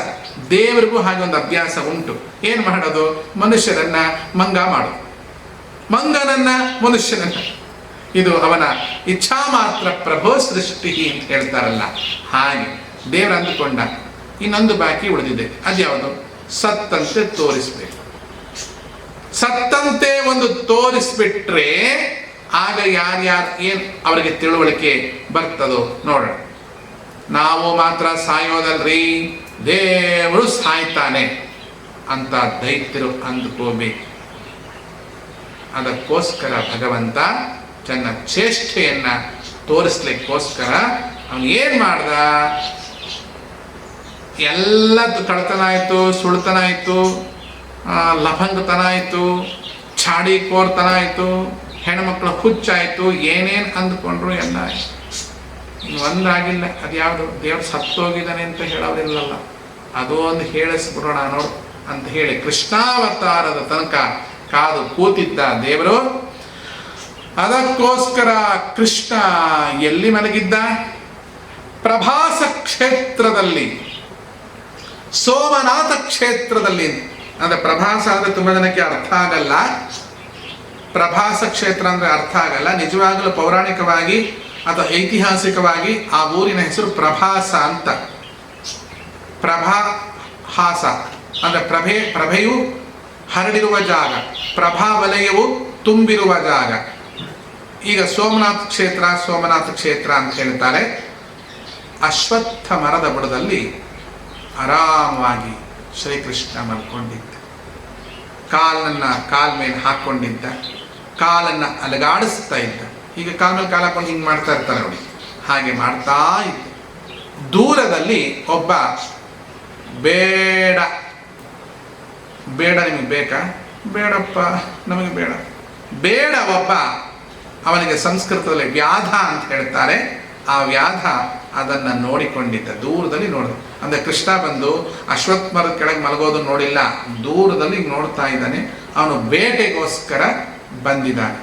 ದೇವರಿಗೂ ಹಾಗೆ ಒಂದು ಅಭ್ಯಾಸ ಉಂಟು. ಏನು ಮಾಡೋದು? ಮನುಷ್ಯರನ್ನ ಮಂಗ ಮಾಡೋದು, ಮಂಗನನ್ನ ಮನುಷ್ಯನನ್ನ. ಇದು ಅವನ ಇಚ್ಛಾ ಮಾತ್ರ ಪ್ರಭೋ ಸೃಷ್ಟಿ ಅಂತ ಹೇಳ್ತಾರಲ್ಲ ಹಾಗೆ. ದೇವರು ಅಂದುಕೊಂಡ ಇನ್ನೊಂದು ಬಾಕಿ ಉಳಿದಿದೆ. ಅದ್ಯಾವುದು? ಸತ್ತಂತೆ ತೋರಿಸ್ಬೇಕು. ಸತ್ತಂತೆ ಒಂದು ತೋರಿಸ್ಬಿಟ್ರೆ ಆಗ ಯಾರ್ಯಾರು ಏನ್ ಅವರಿಗೆ ತಿಳುವಳಿಕೆ ಬರ್ತದೋ ನೋಡೋಣ. ನಾವು ಮಾತ್ರ ಸಾಯೋದಲ್ರಿ, ದೇವರು ಸಾಯ್ತಾನೆ ಅಂತ ದೈತ್ಯರು ಅಂದುಕೋಬೇಕು. ಅದಕ್ಕೋಸ್ಕರ ಭಗವಂತ ತನ್ನ ಚೇಷ್ಟೆಯನ್ನ ತೋರಿಸ್ಲಿಕ್ಕೋಸ್ಕರ ಅವನು ಏನ್ ಮಾಡ್ದ? ಎಲ್ಲ ಕಳ್ತನ ಆಯ್ತು, ಸುಳ್ತನ ಆಯ್ತು, ಲಫಂಗತನ ಆಯ್ತು, ಚಾಡಿಕೋರ್ತನ ಆಯ್ತು, ಹೆಣ್ಮಕ್ಳ ಹುಚ್ಚಾಯ್ತು, ಏನೇನು ಅಂದ್ಕೊಂಡ್ರು ಎಲ್ಲ ಆಯ್ತು. ಇನ್ನು ಒಂದಾಗಿಲ್ಲ. ಅದ್ಯಾವುದು? ದೇವ್ರು ಸತ್ತೋಗಿದ್ದಾನೆ ಅಂತ ಹೇಳೋದಿಲ್ಲಲ್ಲ, ಅದು ಒಂದು ಹೇಳಿಸ್ಬಿಡೋಣ ನೋಡು ಅಂತ ಹೇಳಿ ಕೃಷ್ಣಾವತಾರದ ತನಕ ಕಾದು ಕೂತಿದ್ದ ದೇವರು. ಅದಕ್ಕೋಸ್ಕರ ಕೃಷ್ಣ ಎಲ್ಲಿ ಮಲಗಿದ್ದ? ಪ್ರಭಾಸ ಕ್ಷೇತ್ರದಲ್ಲಿ, ಸೋಮನಾಥ ಕ್ಷೇತ್ರದಲ್ಲಿ. ಅಂದ್ರೆ ಪ್ರಭಾಸ ಅಂದ್ರೆ ತುಂಬ ಜನಕ್ಕೆ ಅರ್ಥ ಆಗಲ್ಲ. ಪ್ರಭಾಸ ಕ್ಷೇತ್ರ ಅಂದ್ರೆ ಅರ್ಥ ಆಗಲ್ಲ. ನಿಜವಾಗಲೂ ಪೌರಾಣಿಕವಾಗಿ ಅಥವಾ ಐತಿಹಾಸಿಕವಾಗಿ ಆ ಊರಿನ ಹೆಸರು ಪ್ರಭಾಸ ಅಂತ. ಪ್ರಭಾಹಾಸ ಅಂದ್ರೆ ಪ್ರಭೆಯು ಹರಡಿರುವ ಜಾಗ, ಪ್ರಭಾವಲಯವು ತುಂಬಿರುವ ಜಾಗ. ಈಗ ಸೋಮನಾಥ ಕ್ಷೇತ್ರ ಅಂತ ಹೇಳ್ತಾರೆ. ಅಶ್ವತ್ಥ ಮರದ ಬುಡದಲ್ಲಿ ಆರಾಮವಾಗಿ ಶ್ರೀಕೃಷ್ಣ ಮಲ್ಕೊಂಡಿದ್ದ, ಕಾಲ್ ಮೇಲೆ ಹಾಕೊಂಡಿದ್ದ, ಕಾಲನ್ನು ಅಲಗಾಡಿಸ್ತಾ ಇದ್ದ. ಈಗ ಕಾಲ್ ಮೇಲೆ ಕಾಲು ಹಾಕೊಂಡು ಹಿಂಗೆ ಮಾಡ್ತಾ ಇರ್ತಾರೆ ನೋಡಿ, ಹಾಗೆ ಮಾಡ್ತಾ ಇದ್ದ. ದೂರದಲ್ಲಿ ಒಬ್ಬ ಬೇಡ ನಿಮಗೆ ಬೇಕಾ? ಬೇಡಪ್ಪ, ನಮಗೆ ಬೇಡ ಒಬ್ಬ, ಅವನಿಗೆ ಸಂಸ್ಕೃತದಲ್ಲಿ ವ್ಯಾಧ ಅಂತ ಹೇಳ್ತಾರೆ. ಆ ವ್ಯಾಧ ಅದನ್ನು ನೋಡಿಕೊಂಡಿದ್ದ, ದೂರದಲ್ಲಿ ನೋಡಿದ. ಅಂದರೆ ಕೃಷ್ಣ ಬಂದು ಅಶ್ವತ್ಥ ಮರದ ಕೆಳಗೆ ಮಲಗೋದು ನೋಡಿಲ್ಲ, ದೂರದಲ್ಲಿ ನೋಡ್ತಾ ಇದ್ದಾನೆ. ಅವನು ಬೇಟೆಗೋಸ್ಕರ ಬಂದಿದ್ದಾನೆ.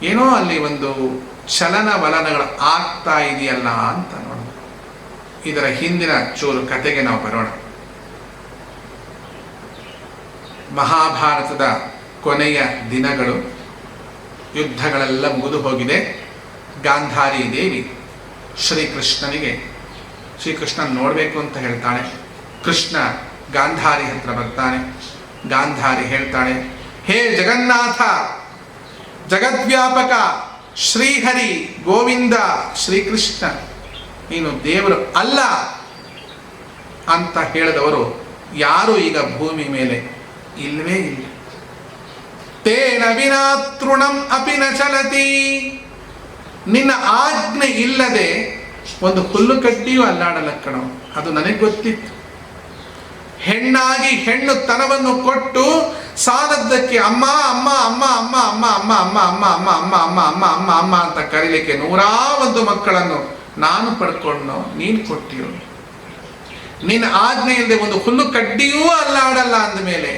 ಏನೋ ಅಲ್ಲಿ ಒಂದು ಚಲನವಲನಗಳು ಆಗ್ತಾ ಇದೆಯಲ್ಲ ಅಂತ ನೋಡ. ಇದರ ಹಿಂದಿನ ಚೂರು ಕತೆಗೆ ನಾವು ಬರೋಣ. ಮಹಾಭಾರತದ ಕೊನೆಯ ದಿನಗಳು, ಯುದ್ಧಗಳೆಲ್ಲ ಮುಗಿದು ಹೋಗಿದೆ. ಗಾಂಧಾರಿ ದೇವಿ ಶ್ರೀಕೃಷ್ಣ ನೋಡಬೇಕು ಅಂತ ಹೇಳ್ತಾಳೆ. ಕೃಷ್ಣ ಗಾಂಧಾರಿ ಹತ್ರ ಬರ್ತಾನೆ. ಗಾಂಧಾರಿ ಹೇಳ್ತಾಳೆ, ಹೇ ಜಗನ್ನಾಥ, ಜಗದ್ವ್ಯಾಪಕ ಶ್ರೀಹರಿ ಗೋವಿಂದ ಶ್ರೀಕೃಷ್ಣ, ನೀನು ದೇವರು ಅಲ್ಲ ಅಂತ ಹೇಳಿದವರು ಯಾರು ಈಗ ಭೂಮಿ ಮೇಲೆ ಇಲ್ಲವೇ ಇಲ್ಲ. ತೇನ ವಿನಾ ತೃಣಂ ಅಪಿ ನ ಚಲತಿ. ನಿನ್ನ ಆಜ್ಞೆ ಇಲ್ಲದೆ ಒಂದು ಹುಲ್ಲು ಕಡ್ಡಿಯೂ ಅಲ್ಲಾಡಲ್ಲ ಕಣೋ. ಅದು ನನಗೆ ಗೊತ್ತಿತ್ತು. ಹೆಣ್ಣಾಗಿ ಹೆಣ್ಣು ತನವನ್ನು ಕೊಟ್ಟು ಸಾಲದ್ದಕ್ಕೆ ಅಮ್ಮ ಅಮ್ಮ ಅಮ್ಮ ಅಮ್ಮ ಅಮ್ಮ ಅಮ್ಮ ಅಮ್ಮ ಅಮ್ಮ ಅಮ್ಮ ಅಮ್ಮ ಅಮ್ಮ ಅಮ್ಮ ಅಮ್ಮ ಅಮ್ಮ ಅಂತ ಕರೀಲಿಕ್ಕೆ 101 ಮಕ್ಕಳನ್ನು ನಾನು ಪಡ್ಕೊಂಡು ನೀನು ಕೊಟ್ಟಿರು. ನಿನ್ನ ಆಜ್ಞೆ ಇಲ್ಲದೆ ಒಂದು ಹುಲ್ಲು ಕಡ್ಡಿಯೂ ಅಲ್ಲಾಡಲ್ಲ ಅಂದಮೇಲೆ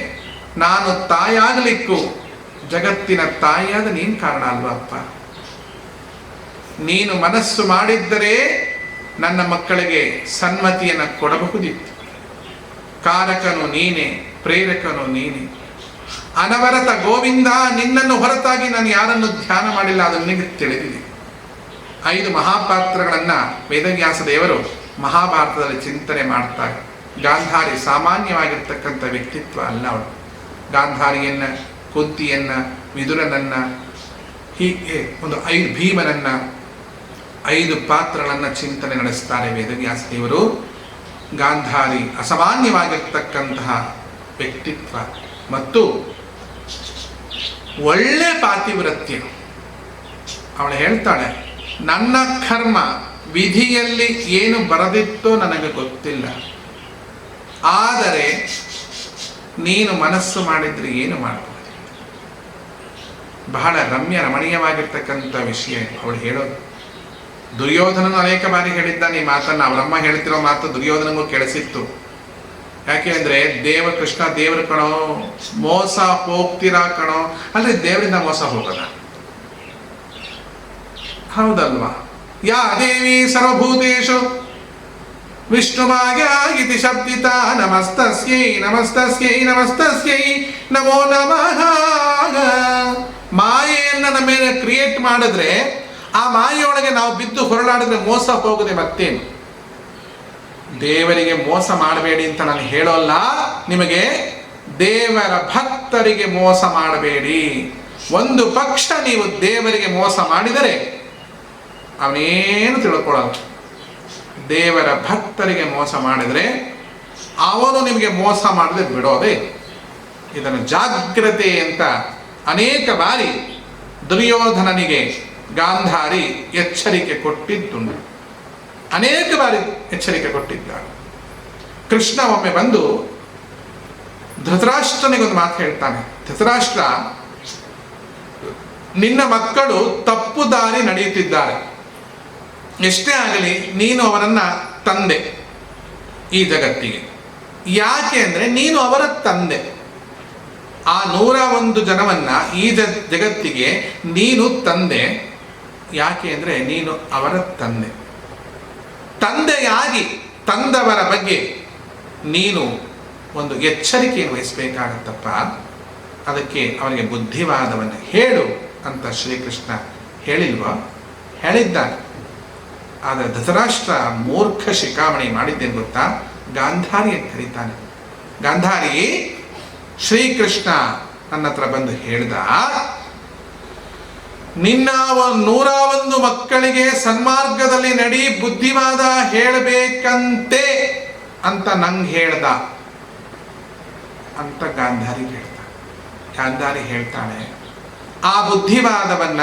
ನಾನು ತಾಯಾಗಲಿಕ್ಕೂ ಜಗತ್ತಿನ ತಾಯಿಯಾದ ನೀನು ಕಾರಣ ಅಲ್ವಾ ಅಪ್ಪ. ನೀನು ಮನಸ್ಸು ಮಾಡಿದ್ದರೆ ನನ್ನ ಮಕ್ಕಳಿಗೆ ಸನ್ಮತಿಯನ್ನು ಕೊಡಬಹುದಿತ್ತು. ಕಾರಕನು ನೀನೆ, ಪ್ರೇರಕನು ನೀನೆ. ಅನವರತ ಗೋವಿಂದ, ನಿನ್ನನ್ನು ಹೊರತಾಗಿ ನಾನು ಯಾರನ್ನು ಧ್ಯಾನ ಮಾಡಿಲ್ಲ, ಅದು ನಿನಗೆ ತಿಳಿದಿದೆ. 5 ಮಹಾಪಾತ್ರಗಳನ್ನು ವೇದವ್ಯಾಸ ದೇವರು ಮಹಾಭಾರತದಲ್ಲಿ ಚಿಂತನೆ ಮಾಡ್ತಾರೆ. ಗಾಂಧಾರಿ ಸಾಮಾನ್ಯವಾಗಿರ್ತಕ್ಕಂಥ ವ್ಯಕ್ತಿತ್ವ ಅಲ್ಲ ಅವಳು. ಗಾಂಧಾರಿಯನ್ನ, ಕುಂತಿಯನ್ನ, ವಿದುರನನ್ನ, ಹೀಗೆ ಒಂದು 5 ಭೀಮನನ್ನ, 5 ಪಾತ್ರಗಳನ್ನು ಚಿಂತನೆ ನಡೆಸ್ತಾರೆ ವೇದವ್ಯಾಸ ದೇವರು. ಗಾಂಧಾರಿ ಅಸಾಮಾನ್ಯವಾಗಿರ್ತಕ್ಕಂತಹ ವ್ಯಕ್ತಿತ್ವ ಮತ್ತು ಒಳ್ಳೆ ಪಾತಿವ್ರತ್ಯ. ಅವಳು ಹೇಳ್ತಾಳೆ, ನನ್ನ ಕರ್ಮ ವಿಧಿಯಲ್ಲಿ ಏನು ಬರೆದಿತ್ತೋ ನನಗೆ ಗೊತ್ತಿಲ್ಲ, ಆದರೆ ನೀನು ಮನಸ್ಸು ಮಾಡಿದ್ರೆ ಏನು ಮಾಡಬಹುದು. ಬಹಳ ರಮಣೀಯವಾಗಿರ್ತಕ್ಕಂಥ ವಿಷಯ ಅವಳು ಹೇಳೋದು. ದುರ್ಯೋಧನನು ಅನೇಕ ಬಾರಿ ಹೇಳಿದ್ದಾನೆ ಈ ಮಾತನ್ನು. ಅವರಮ್ಮ ಹೇಳ್ತಿರೋ ಮಾತು ದುರ್ಯೋಧನಗೂ ಕೇಳಿಸಿತ್ತು. ಯಾಕೆ ಅಂದ್ರೆ ಕೃಷ್ಣ ದೇವರು ಕಣೋ, ಮೋಸ ಹೋಗ್ತೀರಾ ಕಣೋ. ಅಂದ್ರೆ ದೇವರಿಂದ ಮೋಸ ಹೋಗಲ್ಲ, ಹೌದಲ್ವಾ? ಯಾ ದೇವಿ ಸರ್ವಭೂತೇಶು ವಿಷ್ಣುಮಾಯ ಇತಿ ಶಬ್ದಿತ ನಮಸ್ತಸ್ಯೈ ನಮಸ್ತಸ್ಯೈ ನಮಸ್ತಸ್ಯೈ ನಮೋ ನಮಃ. ಮಾಯೆಯನ್ನು ನಮ್ಮ ಮೇಲೆ ಕ್ರಿಯೇಟ್ ಮಾಡಿದ್ರೆ ಆ ಮಾಯೆಯೊಳಗೆ ನಾವು ಬಿದ್ದು ಹೊರಳಾಡಿದ್ರೆ ಮೋಸ ಹೋಗದೆ ಮತ್ತೇನು. ದೇವರಿಗೆ ಮೋಸ ಮಾಡಬೇಡಿ ಅಂತ ನಾನು ಹೇಳೋಲ್ಲ ನಿಮಗೆ. ದೇವರ ಭಕ್ತರಿಗೆ ಮೋಸ ಮಾಡಬೇಡಿ. ಒಂದು ಪಕ್ಷ ನೀವು ದೇವರಿಗೆ ಮೋಸ ಮಾಡಿದರೆ ಅವನೇನು ತಿಳ್ಕೊಳ್ಳಲ್ಲ. ದೇವರ ಭಕ್ತರಿಗೆ ಮೋಸ ಮಾಡಿದರೆ ಅವನು ನಿಮಗೆ ಮೋಸ ಮಾಡದೆ ಬಿಡೋದೇ. ಇದನ್ನು ಜಾಗ್ರತೆ ಅಂತ ಅನೇಕ ಬಾರಿ ದುರ್ಯೋಧನನಿಗೆ ಗಾಂಧಾರಿ ಎಚ್ಚರಿಕೆ ಕೊಟ್ಟಿದ್ದುಂಟು. ಅನೇಕ ಬಾರಿ ಎಚ್ಚರಿಕೆ ಕೊಟ್ಟಿದ್ದಾಳೆ. ಕೃಷ್ಣ ಒಮ್ಮೆ ಬಂದು ಧೃತರಾಷ್ಟ್ರನಿಗೊಂದು ಮಾತು ಹೇಳ್ತಾನೆ. ಧೃತರಾಷ್ಟ್ರ, ನಿನ್ನ ಮಕ್ಕಳು ತಪ್ಪು ದಾರಿ ನಡೆಯುತ್ತಿದ್ದಾರೆ. ಎಷ್ಟೇ ಆಗಲಿ ನೀನು ಅವರನ್ನ ತಂದೆ ಈ ಜಗತ್ತಿಗೆ. ಯಾಕೆ ಅಂದ್ರೆ ನೀನು ಅವರ ತಂದೆ. ಆ 101 ಜನವನ್ನ ಈ ಜಗತ್ತಿಗೆ ನೀನು ತಂದೆ. ಯಾಕೆ ಅಂದ್ರೆ ನೀನು ಅವರ ತಂದೆ. ತಂದೆಯಾಗಿ ತಂದವರ ಬಗ್ಗೆ ನೀನು ಒಂದು ಎಚ್ಚರಿಕೆಯನ್ನು ವಹಿಸಬೇಕಾಗತ್ತಪ್ಪ. ಅದಕ್ಕೆ ಅವನಿಗೆ ಬುದ್ಧಿವಾದವನ್ನು ಹೇಳು ಅಂತ ಶ್ರೀಕೃಷ್ಣ ಹೇಳಿಲ್ವಾ? ಹೇಳಿದ್ದಾನೆ. ಆದರೆ ಧೃತರಾಷ್ಟ್ರ ಮೂರ್ಖ ಶಿಖಾಮಣಿ ಮಾಡಿದ್ದೇನು ಗೊತ್ತಾ? ಗಾಂಧಾರಿಯನ್ನು ಕರೀತಾನೆ. ಗಾಂಧಾರಿ, ಶ್ರೀಕೃಷ್ಣ ನನ್ನ ಹತ್ರ ಬಂದು ಹೇಳ್ದ, ನಿನ್ನ 101 ಮಕ್ಕಳಿಗೆ ಸನ್ಮಾರ್ಗದಲ್ಲಿ ನಡಿ, ಬುದ್ಧಿವಾದ ಹೇಳಬೇಕಂತೆ ಅಂತ ನಂಗೆ ಹೇಳ್ದ ಅಂತ ಗಾಂಧಾರಿ ಹೇಳ್ತಾನೆ. ಗಾಂಧಾರಿ ಹೇಳ್ತಾಳೆ, ಆ ಬುದ್ಧಿವಾದವನ್ನ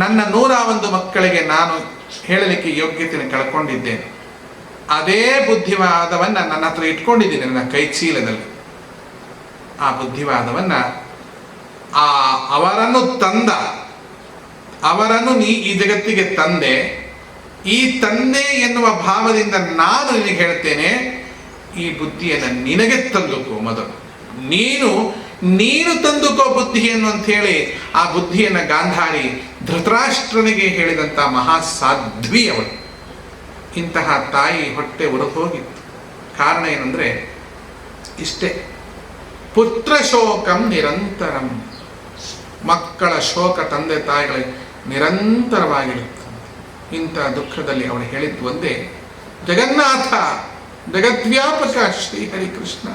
ನನ್ನ 101 ಮಕ್ಕಳಿಗೆ ನಾನು ಹೇಳಲಿಕ್ಕೆ ಯೋಗ್ಯತೆಯನ್ನು ಕಳ್ಕೊಂಡಿದ್ದೇನೆ. ಅದೇ ಬುದ್ಧಿವಾದವನ್ನ ನನ್ನ ಹತ್ರ ಇಟ್ಕೊಂಡಿದ್ದೀನಿ, ನನ್ನ ಕೈ ಚೀಲದಲ್ಲಿ. ಆ ಬುದ್ಧಿವಾದವನ್ನ ಅವರನ್ನು ತಂದ, ಅವರನ್ನು ನೀ ಈ ಜಗತ್ತಿಗೆ ತಂದೆ. ಈ ತಂದೆ ಎನ್ನುವ ಭಾವದಿಂದ ನಾನು ನಿನಗೆ ಹೇಳ್ತೇನೆ, ಈ ಬುದ್ಧಿಯನ್ನು ನಿನಗೆ ತಂದುಕೋ. ಮೊದಲು ನೀನು ತಂದುಕೋ ಬುದ್ಧಿಯನ್ನು ಅಂತ ಹೇಳಿ ಆ ಬುದ್ಧಿಯನ್ನು ಗಾಂಧಾರಿ ಧೃತರಾಷ್ಟ್ರನಿಗೆ ಹೇಳಿದಂಥ ಮಹಾಸಾಧ್ವಿ ಅವಳು. ಇಂತಹ ತಾಯಿ ಹೊಟ್ಟೆ ಉರಿದು ಹೋಗಿತ್ತು. ಕಾರಣ ಏನಂದ್ರೆ ಇಷ್ಟೇ, ಪುತ್ರ ಶೋಕಂ ನಿರಂತರಂ. ಮಕ್ಕಳ ಶೋಕ ತಂದೆ ತಾಯಿಗಳಿಗೆ ನಿರಂತರವಾಗಿರುತ್ತೆ. ಇಂಥ ದುಃಖದಲ್ಲಿ ಅವಳು ಹೇಳಿದ್ದು ಒಂದೇ, ಜಗನ್ನಾಥ, ಜಗದ್ವ್ಯಾಪಕ ಶ್ರೀಹರಿಕೃಷ್ಣ,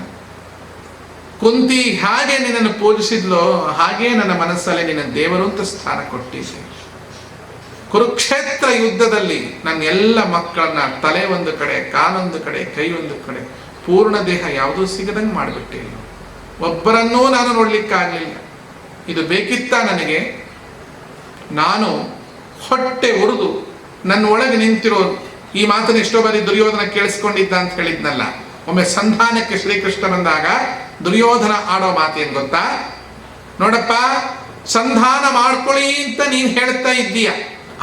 ಕುಂತಿ ಹಾಗೆ ನಿನ್ನನ್ನು ಪೂಜಿಸಿದ್ಲೋ ಹಾಗೆ ನನ್ನ ಮನಸ್ಸಲ್ಲಿ ನಿನ್ನ ದೇವರು ಅಂತ ಸ್ಥಾನ ಕೊಟ್ಟಿದ್ದೆ. ಕುರುಕ್ಷೇತ್ರ ಯುದ್ಧದಲ್ಲಿ ನನ್ನ ಎಲ್ಲ ಮಕ್ಕಳನ್ನ ತಲೆ ಒಂದು ಕಡೆ, ಕಾಲೊಂದು ಕಡೆ, ಕೈ ಒಂದು ಕಡೆ ಪೂರ್ಣ ದೇಹ ಯಾವುದೂ ಸಿಗದಂಗೆ ಮಾಡಿಬಿಟ್ಟೆ. ಒಬ್ಬರನ್ನೂ ನಾನು ನೋಡ್ಲಿಕ್ಕಾಗಲಿಲ್ಲ. ಇದು ಬೇಕಿತ್ತ ನನಗೆ? ನಾನು ಹೊಟ್ಟೆ ಉರಿದು ನನ್ನ ಒಳಗೆ ನಿಂತಿರೋ ಈ ಮಾತನ್ನು ಎಷ್ಟೋ ಬಾರಿ ದುರ್ಯೋಧನ ಕೇಳಿಸ್ಕೊಂಡಿದ್ದ ಅಂತ ಹೇಳಿದ್ನಲ್ಲ. ಒಮ್ಮೆ ಸಂಧಾನಕ್ಕೆ ಶ್ರೀಕೃಷ್ಣ ಬಂದಾಗ ದುರ್ಯೋಧನ ಆಡೋ ಮಾತೇನು ಗೊತ್ತಾ? ನೋಡಪ್ಪ, ಸಂಧಾನ ಮಾಡ್ಕೊಳ್ಳಿ ಅಂತ ನೀನು ಹೇಳ್ತಾ ಇದ್ದೀಯ,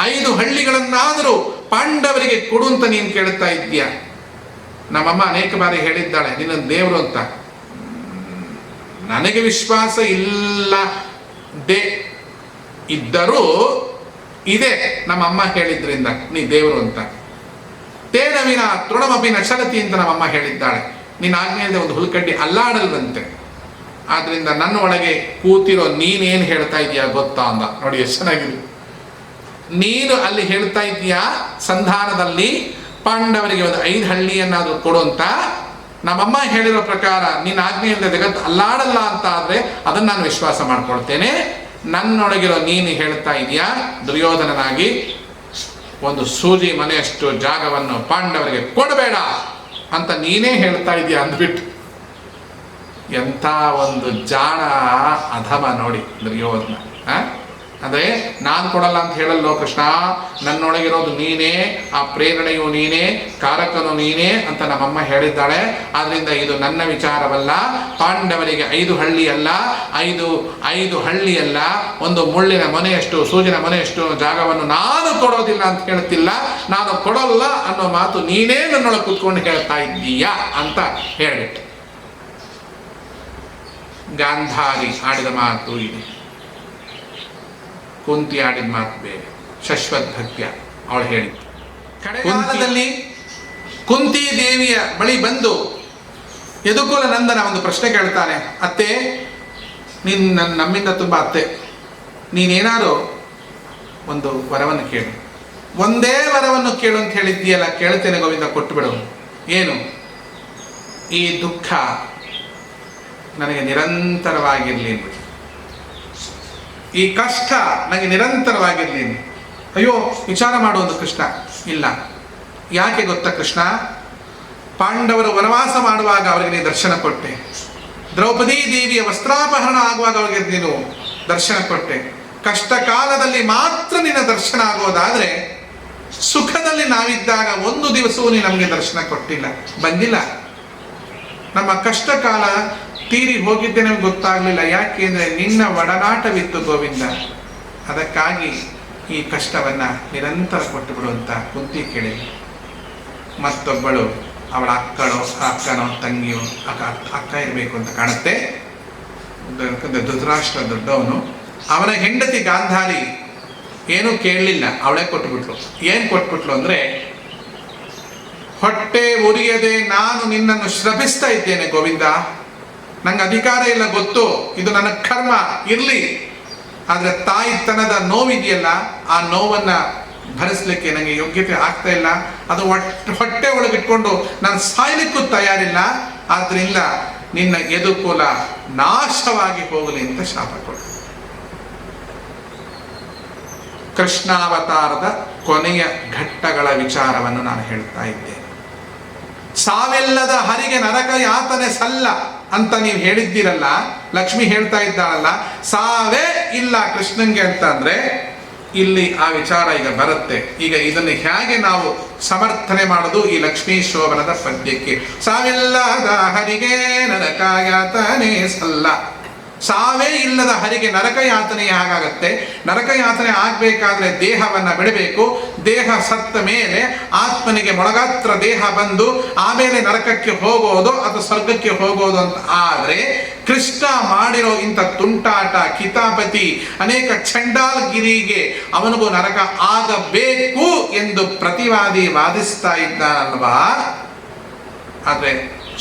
5 ಹಳ್ಳಿಗಳನ್ನಾದರೂ ಪಾಂಡವರಿಗೆ ಕೊಡು ಅಂತ ನೀನು ಕೇಳ್ತಾ ಇದ್ದೀಯ. ನಮ್ಮಮ್ಮ ಅನೇಕ ಬಾರಿ ಹೇಳಿದ್ದಾಳೆ ನಿನ್ನ ದೇವರು ಅಂತ. ನನಗೆ ವಿಶ್ವಾಸ ಇಲ್ಲದೆ ಇದ್ದರೂ ಇದೆ ನಮ್ಮಮ್ಮ ಹೇಳಿದ್ರಿಂದ ನೀ ದೇವರು ಅಂತ. ತೇನವಿನ ತೃಣಮಪಿನ ಚಲತಿ ಅಂತ ನಮ್ಮಮ್ಮ ಹೇಳಿದ್ದಾಳೆ. ನಿನ್ನ ಆಜ್ಞೆಯಿಂದ ಒಂದು ಹುಲ್ಕಡ್ಡಿ ಅಲ್ಲಾಡಲ್ವಂತೆ. ಆದ್ರಿಂದ ನನ್ನ ಒಳಗೆ ಕೂತಿರೋ ನೀನೇನು ಹೇಳ್ತಾ ಇದೀಯಾ ಗೊತ್ತಾ ಅಂದ. ನೋಡಿ ಎಷ್ಟು ಚೆನ್ನಾಗಿದೆ. ನೀನು ಅಲ್ಲಿ ಹೇಳ್ತಾ ಇದೀಯಾ ಸಂಧಾನದಲ್ಲಿ ಪಾಂಡವರಿಗೆ ಒಂದು 5 ಹಳ್ಳಿಯನ್ನಾದರೂ ಕೊಡು ಅಂತ. ನಮ್ಮಮ್ಮ ಹೇಳಿರೋ ಪ್ರಕಾರ ನಿನ್ನ ಆಜ್ಞೆಯಿಂದ ಜಗತ್ತು ಅಲ್ಲಾಡಲ್ಲ ಅಂತ ಆದ್ರೆ ಅದನ್ನು ನಾನು ವಿಶ್ವಾಸ ಮಾಡ್ಕೊಳ್ತೇನೆ. ನನ್ನೊಳಗಿರೋ ನೀನು ಹೇಳ್ತಾ ಇದೀಯಾ ದುರ್ಯೋಧನನಾಗಿ ಒಂದು ಸೂಜಿ ಮನೆಯಷ್ಟು ಜಾಗವನ್ನು ಪಾಂಡವರಿಗೆ ಕೊಡಬೇಡ ಅಂತ ನೀನೇ ಹೇಳ್ತಾ ಇದೀಯಾ ಅಂದ್ಬಿಟ್ಟು. ಎಂಥ ಒಂದು ಜಾಣ ಅಧಮ ನೋಡಿ ದುರ್ಯೋಧನ. ಅಂದರೆ ನಾನು ಕೊಡಲ್ಲ ಅಂತ ಹೇಳಲ್ಲೋ ಕೃಷ್ಣ, ನನ್ನೊಳಗಿರೋದು ನೀನೇ, ಆ ಪ್ರೇರಣೆಯು ನೀನೇ, ಕಾರಕನು ನೀನೇ ಅಂತ ನಮ್ಮಮ್ಮ ಹೇಳಿದ್ದಾಳೆ. ಆದ್ರಿಂದ ಇದು ನನ್ನ ವಿಚಾರವಲ್ಲ. ಪಾಂಡವರಿಗೆ 5 ಹಳ್ಳಿ ಅಲ್ಲ, 5 ಹಳ್ಳಿ ಅಲ್ಲ, ಒಂದು ಮುಳ್ಳಿನ ಮನೆಯಷ್ಟು ಸೂಜಿನ ಮನೆಯಷ್ಟು ಜಾಗವನ್ನು ನಾನು ಕೊಡೋದಿಲ್ಲ ಅಂತ ಹೇಳ್ತಿಲ್ಲ. ನಾನು ಕೊಡಲ್ಲ ಅನ್ನೋ ಮಾತು ನೀನೇ ನನ್ನೊಳಗೆ ಕೂತ್ಕೊಂಡು ಹೇಳ್ತಾ ಇದ್ದೀಯಾ ಅಂತ ಹೇಳಿಬಿಟ್ಟು. ಗಾಂಧಾರಿ ಆಡಿದ ಮಾತು ಇದೆ, ಕುಂತಿ ಆಡಿದ ಮಾತು ಬೇರೆ. ಶಶ್ವತ್ ಭಕ್ತ್ಯ ಅವಳು ಹೇಳಿದ್ದು. ಕಡೆಗಾಲದಲ್ಲಿ ಕುಂತಿ ದೇವಿಯ ಬಳಿ ಬಂದು ಯದುಕುಲ ನಂದನ ಒಂದು ಪ್ರಶ್ನೆ ಕೇಳ್ತಾನೆ. ಅತ್ತೆ, ನೀನು ನಮ್ಮಿಂದ ತುಂಬ ಅತ್ತೆ, ನೀನೇನಾದ್ರು ಒಂದು ವರವನ್ನು ಕೇಳು. ಒಂದೇ ವರವನ್ನು ಕೇಳು ಅಂತ ಹೇಳಿದ್ದೀಯಲ್ಲ, ಕೇಳ್ತೇನೆ ಗೋವಿಂದ, ಕೊಟ್ಟು ಬಿಡು. ಏನು? ಈ ದುಃಖ ನನಗೆ ನಿರಂತರವಾಗಿರಲಿ, ಈ ಕಷ್ಟ ನನಗೆ ನಿರಂತರವಾಗಿರಲಿ. ಅಯ್ಯೋ, ವಿಚಾರ ಮಾಡುವುದು ಕೃಷ್ಣ. ಇಲ್ಲ, ಯಾಕೆ ಗೊತ್ತಾ ಕೃಷ್ಣ? ಪಾಂಡವರು ವನವಾಸ ಮಾಡುವಾಗ ಅವರಿಗೆ ನೀನು ದರ್ಶನ ಕೊಟ್ಟೆ. ದ್ರೌಪದಿ ದೇವಿಯ ವಸ್ತ್ರಾಪಹರಣ ಆಗುವಾಗ ಅವರಿಗೆ ನೀನು ದರ್ಶನ ಕೊಟ್ಟೆ. ಕಷ್ಟ ಕಾಲದಲ್ಲಿ ಮಾತ್ರ ನಿನ್ನ ದರ್ಶನ ಆಗೋದಾದ್ರೆ, ಸುಖದಲ್ಲಿ ನಾವಿದ್ದಾಗ ಒಂದು ದಿವಸವೂ ನೀನು ನಮಗೆ ದರ್ಶನ ಕೊಟ್ಟಿಲ್ಲ, ಬಂದಿಲ್ಲ. ನಮ್ಮ ಕಷ್ಟ ಕಾಲ ತೀರಿ ಹೋಗಿದ್ದೆ ನಮಗೆ ಗೊತ್ತಾಗಲಿಲ್ಲ. ಯಾಕೆ ಅಂದರೆ ನಿನ್ನ ಒಡನಾಟವಿತ್ತು ಗೋವಿಂದ. ಅದಕ್ಕಾಗಿ ಈ ಕಷ್ಟವನ್ನು ನಿರಂತರ ಕೊಟ್ಟು ಬಿಡುವಂತ ಕುಂತಿ ಕೇಳಿ. ಮತ್ತೊಬ್ಬಳು ಅವಳ ಅಕ್ಕನೋ ತಂಗಿಯೋ ಅಕ್ಕ ಇರಬೇಕು ಅಂತ ಕಾಣುತ್ತೆ. ಧೃತರಾಷ್ಟ್ರ ದೊಡ್ಡವನು, ಅವನ ಹೆಂಡತಿ ಗಾಂಧಾರಿ ಏನೂ ಕೇಳಲಿಲ್ಲ, ಅವಳೇ ಕೊಟ್ಟುಬಿಟ್ಲು. ಏನು ಕೊಟ್ಬಿಟ್ಲು ಅಂದರೆ, ಹೊಟ್ಟೆ ಉರಿಯದೆ ನಾನು ನಿನ್ನನ್ನು ಶ್ರಮಿಸ್ತಾ ಇದ್ದೇನೆ ಗೋವಿಂದ, ನಂಗೆ ಅಧಿಕಾರ ಇಲ್ಲ ಗೊತ್ತು, ಇದು ನನ್ನ ಕರ್ಮ ಇರಲಿ, ಆದರೆ ತಾಯಿತನದ ನೋವಿದೆಯಲ್ಲ, ಆ ನೋವನ್ನು ಭರಿಸಲಿಕ್ಕೆ ನನಗೆ ಯೋಗ್ಯತೆ ಆಗ್ತಾ ಇಲ್ಲ. ಅದು ಹೊಟ್ಟೆ ಒಳಗಿಟ್ಕೊಂಡು ನಾನು ಸಾಯ್ಲಿಕ್ಕೂ ತಯಾರಿಲ್ಲ. ಆದ್ದರಿಂದ ನಿನ್ನ ಯದುಕುಲ ನಾಶವಾಗಿ ಹೋಗಲಿ ಅಂತ ಶಾಪ ಕೊಡು. ಕೃಷ್ಣಾವತಾರದ ಕೊನೆಯ ಘಟ್ಟಗಳ ವಿಚಾರವನ್ನು ನಾನು ಹೇಳ್ತಾ ಇದ್ದೇನೆ. ಸಾವಿಲ್ಲದ ಹರಿಗೆ ನರಕ ಯಾತನೆ ಸಲ್ಲ ಅಂತ ನೀವು ಹೇಳಿದ್ದೀರಲ್ಲ, ಲಕ್ಷ್ಮಿ ಹೇಳ್ತಾ ಇದ್ದಾಳಲ್ಲ, ಸಾವೇ ಇಲ್ಲ ಕೃಷ್ಣನ್ಗೆ ಅಂತ ಅಂದ್ರೆ ಇಲ್ಲಿ ಆ ವಿಚಾರ ಈಗ ಬರುತ್ತೆ. ಈಗ ಇದನ್ನು ಹೇಗೆ ನಾವು ಸಮರ್ಥನೆ ಮಾಡೋದು? ಈ ಲಕ್ಷ್ಮೀ ಶೋಭನದ ಪದ್ಯಕ್ಕೆ ಸಾವಿಲ್ಲದ ಹರಿಗೆ ನರಕ ಯಾತನೆ ಸಲ್ಲ. ಸಾವೇ ಇಲ್ಲದ ಹರಿಗೆ ನರಕ ಯಾತನೆ ಹೇಗಾಗತ್ತೆ? ನರಕ ಯಾತನೆ ಆಗಬೇಕಾದ್ರೆ ದೇಹವನ್ನು ಬಿಡಬೇಕು. ದೇಹ ಸತ್ತ ಮೇಲೆ ಆತ್ಮನಿಗೆ ಮೊಳಗಾತ್ರ ದೇಹ ಬಂದು ಆಮೇಲೆ ನರಕಕ್ಕೆ ಹೋಗೋದು ಅಥವಾ ಸ್ವರ್ಗಕ್ಕೆ ಹೋಗೋದು ಅಂತ ಆದರೆ, ಕೃಷ್ಣ ಮಾಡಿರೋ ಇಂಥ ತುಂಟಾಟ, ಕಿತಾಪತಿ, ಅನೇಕ ಚಂಡಾಲ್ಗಿರಿಗೆ ಅವನಿಗೂ ನರಕ ಆಗಬೇಕು ಎಂದು ಪ್ರತಿವಾದಿ ವಾದಿಸ್ತಾ ಇದ್ದಾನಲ್ವಾ? ಆದರೆ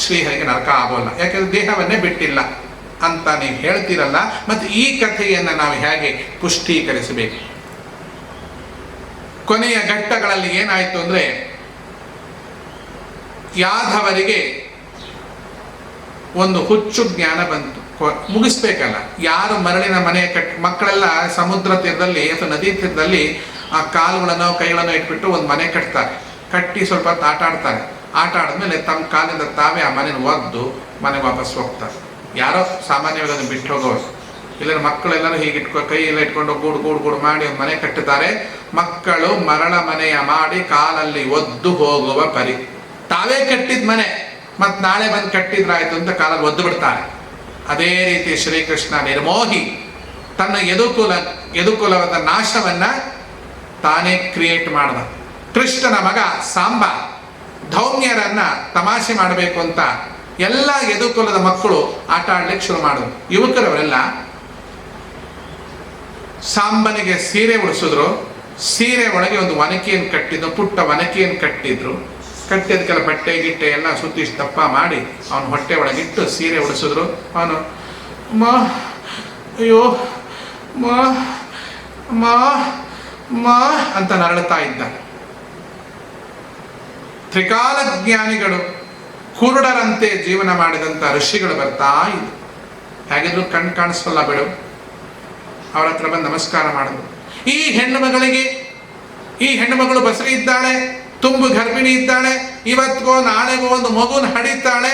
ಶ್ರೀಹರಿಗೆ ನರಕ ಆಗೋಲ್ಲ, ಯಾಕೆಂದ್ರೆ ದೇಹವನ್ನೇ ಬಿಟ್ಟಿಲ್ಲ ಅಂತ ನೀವು ಹೇಳ್ತೀರಲ್ಲ. ಮತ್ತೆ ಈ ಕಥೆಯನ್ನು ನಾವು ಹೇಗೆ ಪುಷ್ಟೀಕರಿಸಬೇಕು? ಕೊನೆಯ ಘಟ್ಟಗಳಲ್ಲಿ ಏನಾಯಿತು ಅಂದರೆ, ಯಾದವರಿಗೆ ಒಂದು ಹುಚ್ಚು ಜ್ಞಾನ ಬಂತು. ಮುಗಿಸ್ಬೇಕಲ್ಲ, ಯಾರು ಮರಳಿನ ಮನೆ ಮಕ್ಕಳೆಲ್ಲ ಸಮುದ್ರ ತೀರದಲ್ಲಿ ಅಥವಾ ನದಿ ತೀರದಲ್ಲಿ ಆ ಕಾಲುಗಳನ್ನು ಕೈಗಳನ್ನು ಇಟ್ಬಿಟ್ಟು ಒಂದು ಮನೆ ಕಟ್ತಾರೆ. ಕಟ್ಟಿ ಸ್ವಲ್ಪ ಆಟ ಆಡ್ತಾರೆ. ಆಟ ಆಡಿದ್ಮೇಲೆ ತಮ್ಮ ಕಾಲಿಂದ ತಾವೇ ಆ ಮನೇನ ಒದ್ದು ಮನೆಗೆ ವಾಪಸ್ ಹೋಗ್ತಾರೆ. ಯಾರೋ ಸಾಮಾನ್ಯವಾಗಿ ಅದನ್ನು ಬಿಟ್ಟು ಹೋಗೋರು. ಇಲ್ಲ ಮಕ್ಕಳೆಲ್ಲರೂ ಹೀಗೆ ಕೈ ಎಲ್ಲ ಇಟ್ಕೊಂಡು ಗೂಡು ಗೂಡು ಗೂಡು ಮಾಡಿ ಒಂದು ಮನೆ ಕಟ್ಟುತ್ತಾರೆ. ಮಕ್ಕಳು ಮರಳ ಮನೆಯ ಮಾಡಿ ಕಾಲಲ್ಲಿ ಒದ್ದು ಹೋಗುವ ಪರಿ. ತಾವೇ ಕಟ್ಟಿದ ಮನೆ ಮತ್ತು ನಾಳೆ ಬಂದು ಕಟ್ಟಿದ್ರಾಯ್ತು ಅಂತ ಕಾಲಲ್ಲಿ ಒದ್ದು ಬಿಡ್ತಾರೆ. ಅದೇ ರೀತಿ ಶ್ರೀಕೃಷ್ಣ ನಿರ್ಮೋಹಿ ತನ್ನ ಯದುಕುಲವಾದ ನಾಶವನ್ನ ತಾನೇ ಕ್ರಿಯೇಟ್ ಮಾಡಿದ. ಕೃಷ್ಣನ ಮಗ ಸಾಂಬ ಧೌಮ್ಯರನ್ನ ತಮಾಷೆ ಮಾಡಬೇಕು ಅಂತ ಎಲ್ಲ ಯದುಕುಲದ ಮಕ್ಕಳು ಆಟ ಆಡ್ಲಿಕ್ಕೆ ಶುರು ಮಾಡಿದ್ರು. ಯುವಕರವರೆಲ್ಲ ಸಾಂಬನಿಗೆ ಸೀರೆ ಉಡಿಸಿದ್ರು. ಸೀರೆ ಒಳಗೆ ಒಂದು ಒನಕೆಯನ್ನು ಕಟ್ಟಿದ್ರು, ಪುಟ್ಟ ಒನಕೆಯನ್ನು ಕಟ್ಟಿ ಅದಕ್ಕೆಲ್ಲ ಬಟ್ಟೆ ಗಿಟ್ಟೆ ಎಲ್ಲ ಸುತ್ತಿ ದಪ್ಪ ಮಾಡಿ ಅವನ ಹೊಟ್ಟೆ ಒಳಗಿಟ್ಟು ಸೀರೆ ಉಡಿಸಿದ್ರು. ಅವನು ಮಾ ಅಯ್ಯೋ ಮಾ ಮಾ ಮಾ ಅಂತ ನರಳುತ್ತಾ ಇದ್ದ. ತ್ರಿಕಾಲ ಜ್ಞಾನಿಗಳು ಕುರುಡರಂತೆ ಜೀವನ ಮಾಡಿದಂಥ ಋಷಿಗಳು ಬರ್ತಾ ಇದ್ರು. ಹೇಗಿದ್ರು ಕಣ್ ಕಾಣಿಸಲ್ಲ ಬಿಡು. ಅವರ ಹತ್ರ ಬಂದು ನಮಸ್ಕಾರ ಮಾಡಿದ್ರು. ಈ ಹೆಣ್ಣು ಮಗಳು ಬಸರಿ ಇದ್ದಾಳೆ, ತುಂಬು ಗರ್ಭಿಣಿ ಇದ್ದಾಳೆ, ಇವತ್ತಿಗೋ ನಾಳೆಗೋ ಒಂದು ಮಗುನ ಹಡಿತಾಳೆ.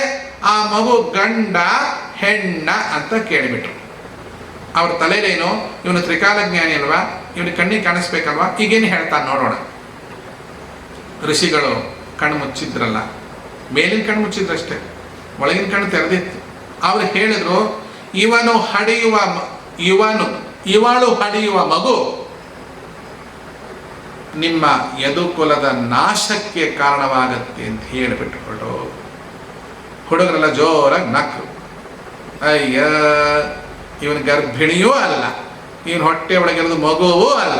ಆ ಮಗು ಗಂಡ ಹೆಣ್ಣ ಅಂತ ಕೇಳಿಬಿಟ್ರು. ಅವ್ರ ತಲೆಯಲ್ಲೇನೋ ಇವನು ತ್ರಿಕಾಲ ಜ್ಞಾನಿ ಅಲ್ವಾ, ಇವನಿಗೆ ಕಣ್ಣಿಗೆ ಕಾಣಿಸ್ಬೇಕಲ್ವಾ, ಈಗೇನು ಹೇಳ್ತಾನೆ ನೋಡೋಣ. ಋಷಿಗಳು ಕಣ್ಣು ಮುಚ್ಚಿದ್ರಲ್ಲ, ಮೇಲಿನ ಕಣ್ಣು ಮುಚ್ಚಿದ್ರಷ್ಟೇ, ಒಳಗಿನ ಕಣ್ಣು ತೆರೆದಿತ್ತು. ಅವ್ರು ಹೇಳಿದ್ರು, ಇವಳು ಹಡಿಯುವ ಮಗು ನಿಮ್ಮ ಯದುಕುಲದ ನಾಶಕ್ಕೆ ಕಾರಣವಾಗತ್ತೆ ಅಂತ ಹೇಳಿಬಿಟ್ಟುಕೊಂಡು ಹುಡುಗರೆಲ್ಲ ಜೋರಾಗಿ ನಕ್ರು. ಅಯ್ಯ, ಇವನ ಗರ್ಭಿಣಿಯೂ ಅಲ್ಲ, ಇವನ ಹೊಟ್ಟೆ ಒಳಗಿರೋದು ಮಗುವೂ ಅಲ್ಲ,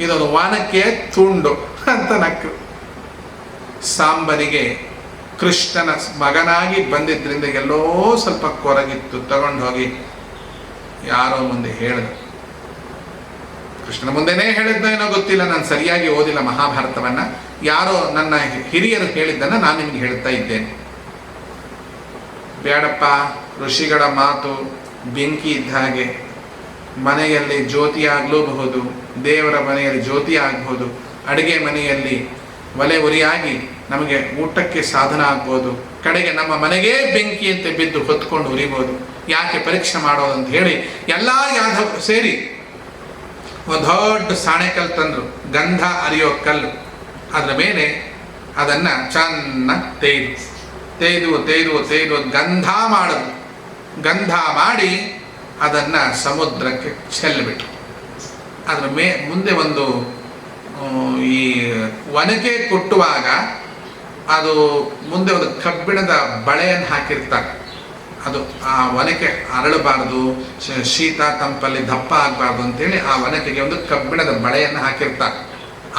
ಇದೊಂದು ವಾನಕ್ಕೆ ತುಂಡು ಅಂತ ನಕ್ರು. ಸಾಂಬನಿಗೆ ಕೃಷ್ಣನ ಮಗನಾಗಿ ಬಂದಿದ್ದರಿಂದ ಎಲ್ಲೋ ಸ್ವಲ್ಪ ಕೊರಗಿತ್ತು. ತಗೊಂಡು ಹೋಗಿ ಯಾರೋ ಮುಂದೆ ಹೇಳಿದ್ರು. ಕೃಷ್ಣನ ಮುಂದೆನೇ ಹೇಳಿದ್ನೋ ಏನೋ ಗೊತ್ತಿಲ್ಲ, ನಾನು ಸರಿಯಾಗಿ ಓದಿಲ್ಲ ಮಹಾಭಾರತವನ್ನ. ಯಾರೋ ನನ್ನ ಹಿರಿಯರು ಹೇಳಿದ್ದನ್ನು ನಾನು ನಿಮ್ಗೆ ಹೇಳ್ತಾ ಇದ್ದೇನೆ. ಬೇಡಪ್ಪ, ಋಷಿಗಳ ಮಾತು ಬೆಂಕಿ ಇದ್ದ ಹಾಗೆ. ಮನೆಯಲ್ಲಿ ಜ್ಯೋತಿ ಆಗಲೂಬಹುದು, ದೇವರ ಮನೆಯಲ್ಲಿ ಜ್ಯೋತಿ ಆಗಬಹುದು, ಅಡುಗೆ ಮನೆಯಲ್ಲಿ ಒಲೆ ಉರಿಯಾಗಿ ನಮಗೆ ಊಟಕ್ಕೆ ಸಾಧನ ಆಗ್ಬೋದು, ಕಡೆಗೆ ನಮ್ಮ ಮನೆಗೇ ಬೆಂಕಿ ಅಂತ ಬಿದ್ದು ಹೊತ್ಕೊಂಡು ಉರಿಬೋದು. ಯಾಕೆ ಪರೀಕ್ಷೆ ಮಾಡೋದು ಅಂತ ಹೇಳಿ ಎಲ್ಲ ಯಾದವ್ ಸೇರಿ ಒಂದು ದೊಡ್ಡ ಸಾಣೆಕಲ್ಲು ತಂದರು, ಗಂಧ ಅರಿಯೋ ಕಲ್ಲು. ಅದರ ಮೇಲೆ ಅದನ್ನು ಚೆನ್ನಾಗಿ ತೇಯ್ದು ಗಂಧ ಮಾಡೋದು. ಗಂಧ ಮಾಡಿ ಅದನ್ನು ಸಮುದ್ರಕ್ಕೆ ಚೆಲ್ಲಿಬಿಟ್ರು. ಅದರ ಮುಂದೆ ಒಂದು ಈ ಒನಕೆ ಕೊಟ್ಟುವಾಗ ಅದು ಮುಂದೆ ಒಂದು ಕಬ್ಬಿಣದ ಬಳೆಯನ್ನು ಹಾಕಿರ್ತಾರೆ. ಅದು ಆ ಒನಕೆ ಅರಳಬಾರ್ದು, ಶೀತ ತಂಪಲ್ಲಿ ದಪ್ಪ ಆಗಬಾರ್ದು ಅಂತೇಳಿ ಆ ಒನಕೆಗೆ ಒಂದು ಕಬ್ಬಿಣದ ಬಳೆಯನ್ನು ಹಾಕಿರ್ತಾರೆ.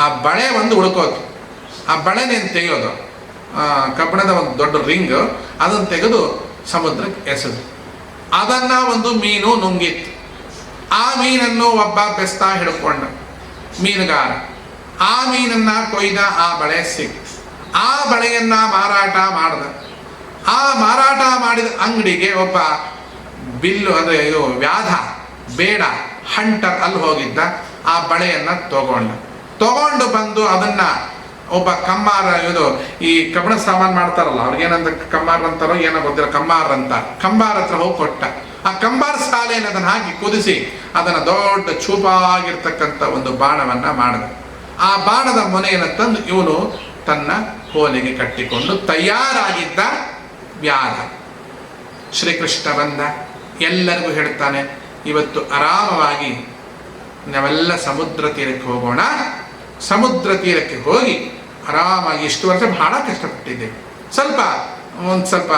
ಆ ಬಳೆ ಒಂದು ಉಳ್ಕೋದು. ಆ ಬಳೆನೇನು ತೆಗೆಯೋದು, ಕಬ್ಬಿಣದ ಒಂದು ದೊಡ್ಡ ರಿಂಗ್, ಅದನ್ನು ತೆಗೆದು ಸಮುದ್ರಕ್ಕೆ ಎಸೆದು ಅದನ್ನು ಒಂದು ಮೀನು ನುಂಗಿತ್ತು. ಆ ಮೀನನ್ನು ಒಬ್ಬ ಬೆಸ್ತಾ ಹಿಡ್ಕೊಂಡ ಮೀನುಗಾರ. ಆ ಮೀನನ್ನು ಕೊಯ್ದ, ಆ ಬಳೆ ಸಿಕ್ತು. ಆ ಬಳೆಯನ್ನು ಮಾರಾಟ ಮಾಡ್ದ. ಆ ಮಾರಾಟ ಮಾಡಿದ ಅಂಗಡಿಗೆ ಒಬ್ಬ ಬಿಲ್ಲು ಅಂದರೆ ವ್ಯಾಧ ಬೇಡ ಹಂಟರ್ ಅಲ್ಲಿ ಹೋಗಿದ್ದ. ಆ ಬಳೆಯನ್ನು ತಗೊಂಡು ಬಂದು ಅದನ್ನು ಒಬ್ಬ ಕಮ್ಮಾರ, ಈ ಕಬ್ಬಣ ಸಾಮಾನು ಮಾಡ್ತಾರಲ್ಲ, ಅವ್ರಿಗೇನಂತ ಕಮ್ಮಾರ ಅಂತಾರೋ ಏನೋ ಗೊತ್ತಿಲ್ಲ, ಕಮ್ಮಾರ ಅಂತ, ಕಂಬಾರ ಹತ್ರ ಹೋಗಿ ಕೊಟ್ಟ. ಆ ಕಂಬಾರ ಸಾಲೆಯನ್ನು ಅದನ್ನು ಹಾಕಿ ಕುದಿಸಿ ಅದನ್ನು ದೊಡ್ಡ ಚೂಪಾಗಿರ್ತಕ್ಕಂಥ ಒಂದು ಬಾಣವನ್ನು ಮಾಡಿದ. ಆ ಬಾಣದ ಮೊನೆಯನ್ನು ತಂದು ಇವನು ತನ್ನ ಕೋಲಿಗೆ ಕಟ್ಟಿಕೊಂಡು ತಯಾರಾಗಿದ್ದ ವ್ಯಾಧ. ಶ್ರೀಕೃಷ್ಣ ಬಂದ, ಎಲ್ಲರಿಗೂ ಹೇಳ್ತಾನೆ, ಇವತ್ತು ಆರಾಮವಾಗಿ ನಾವೆಲ್ಲ ಸಮುದ್ರ ತೀರಕ್ಕೆ ಹೋಗೋಣ. ಸಮುದ್ರ ತೀರಕ್ಕೆ ಹೋಗಿ ಆರಾಮಾಗಿ, ಇಷ್ಟು ವರ್ಷ ಬಹಳ ಕಷ್ಟಪಟ್ಟಿದ್ದೆ, ಒಂದು ಸ್ವಲ್ಪ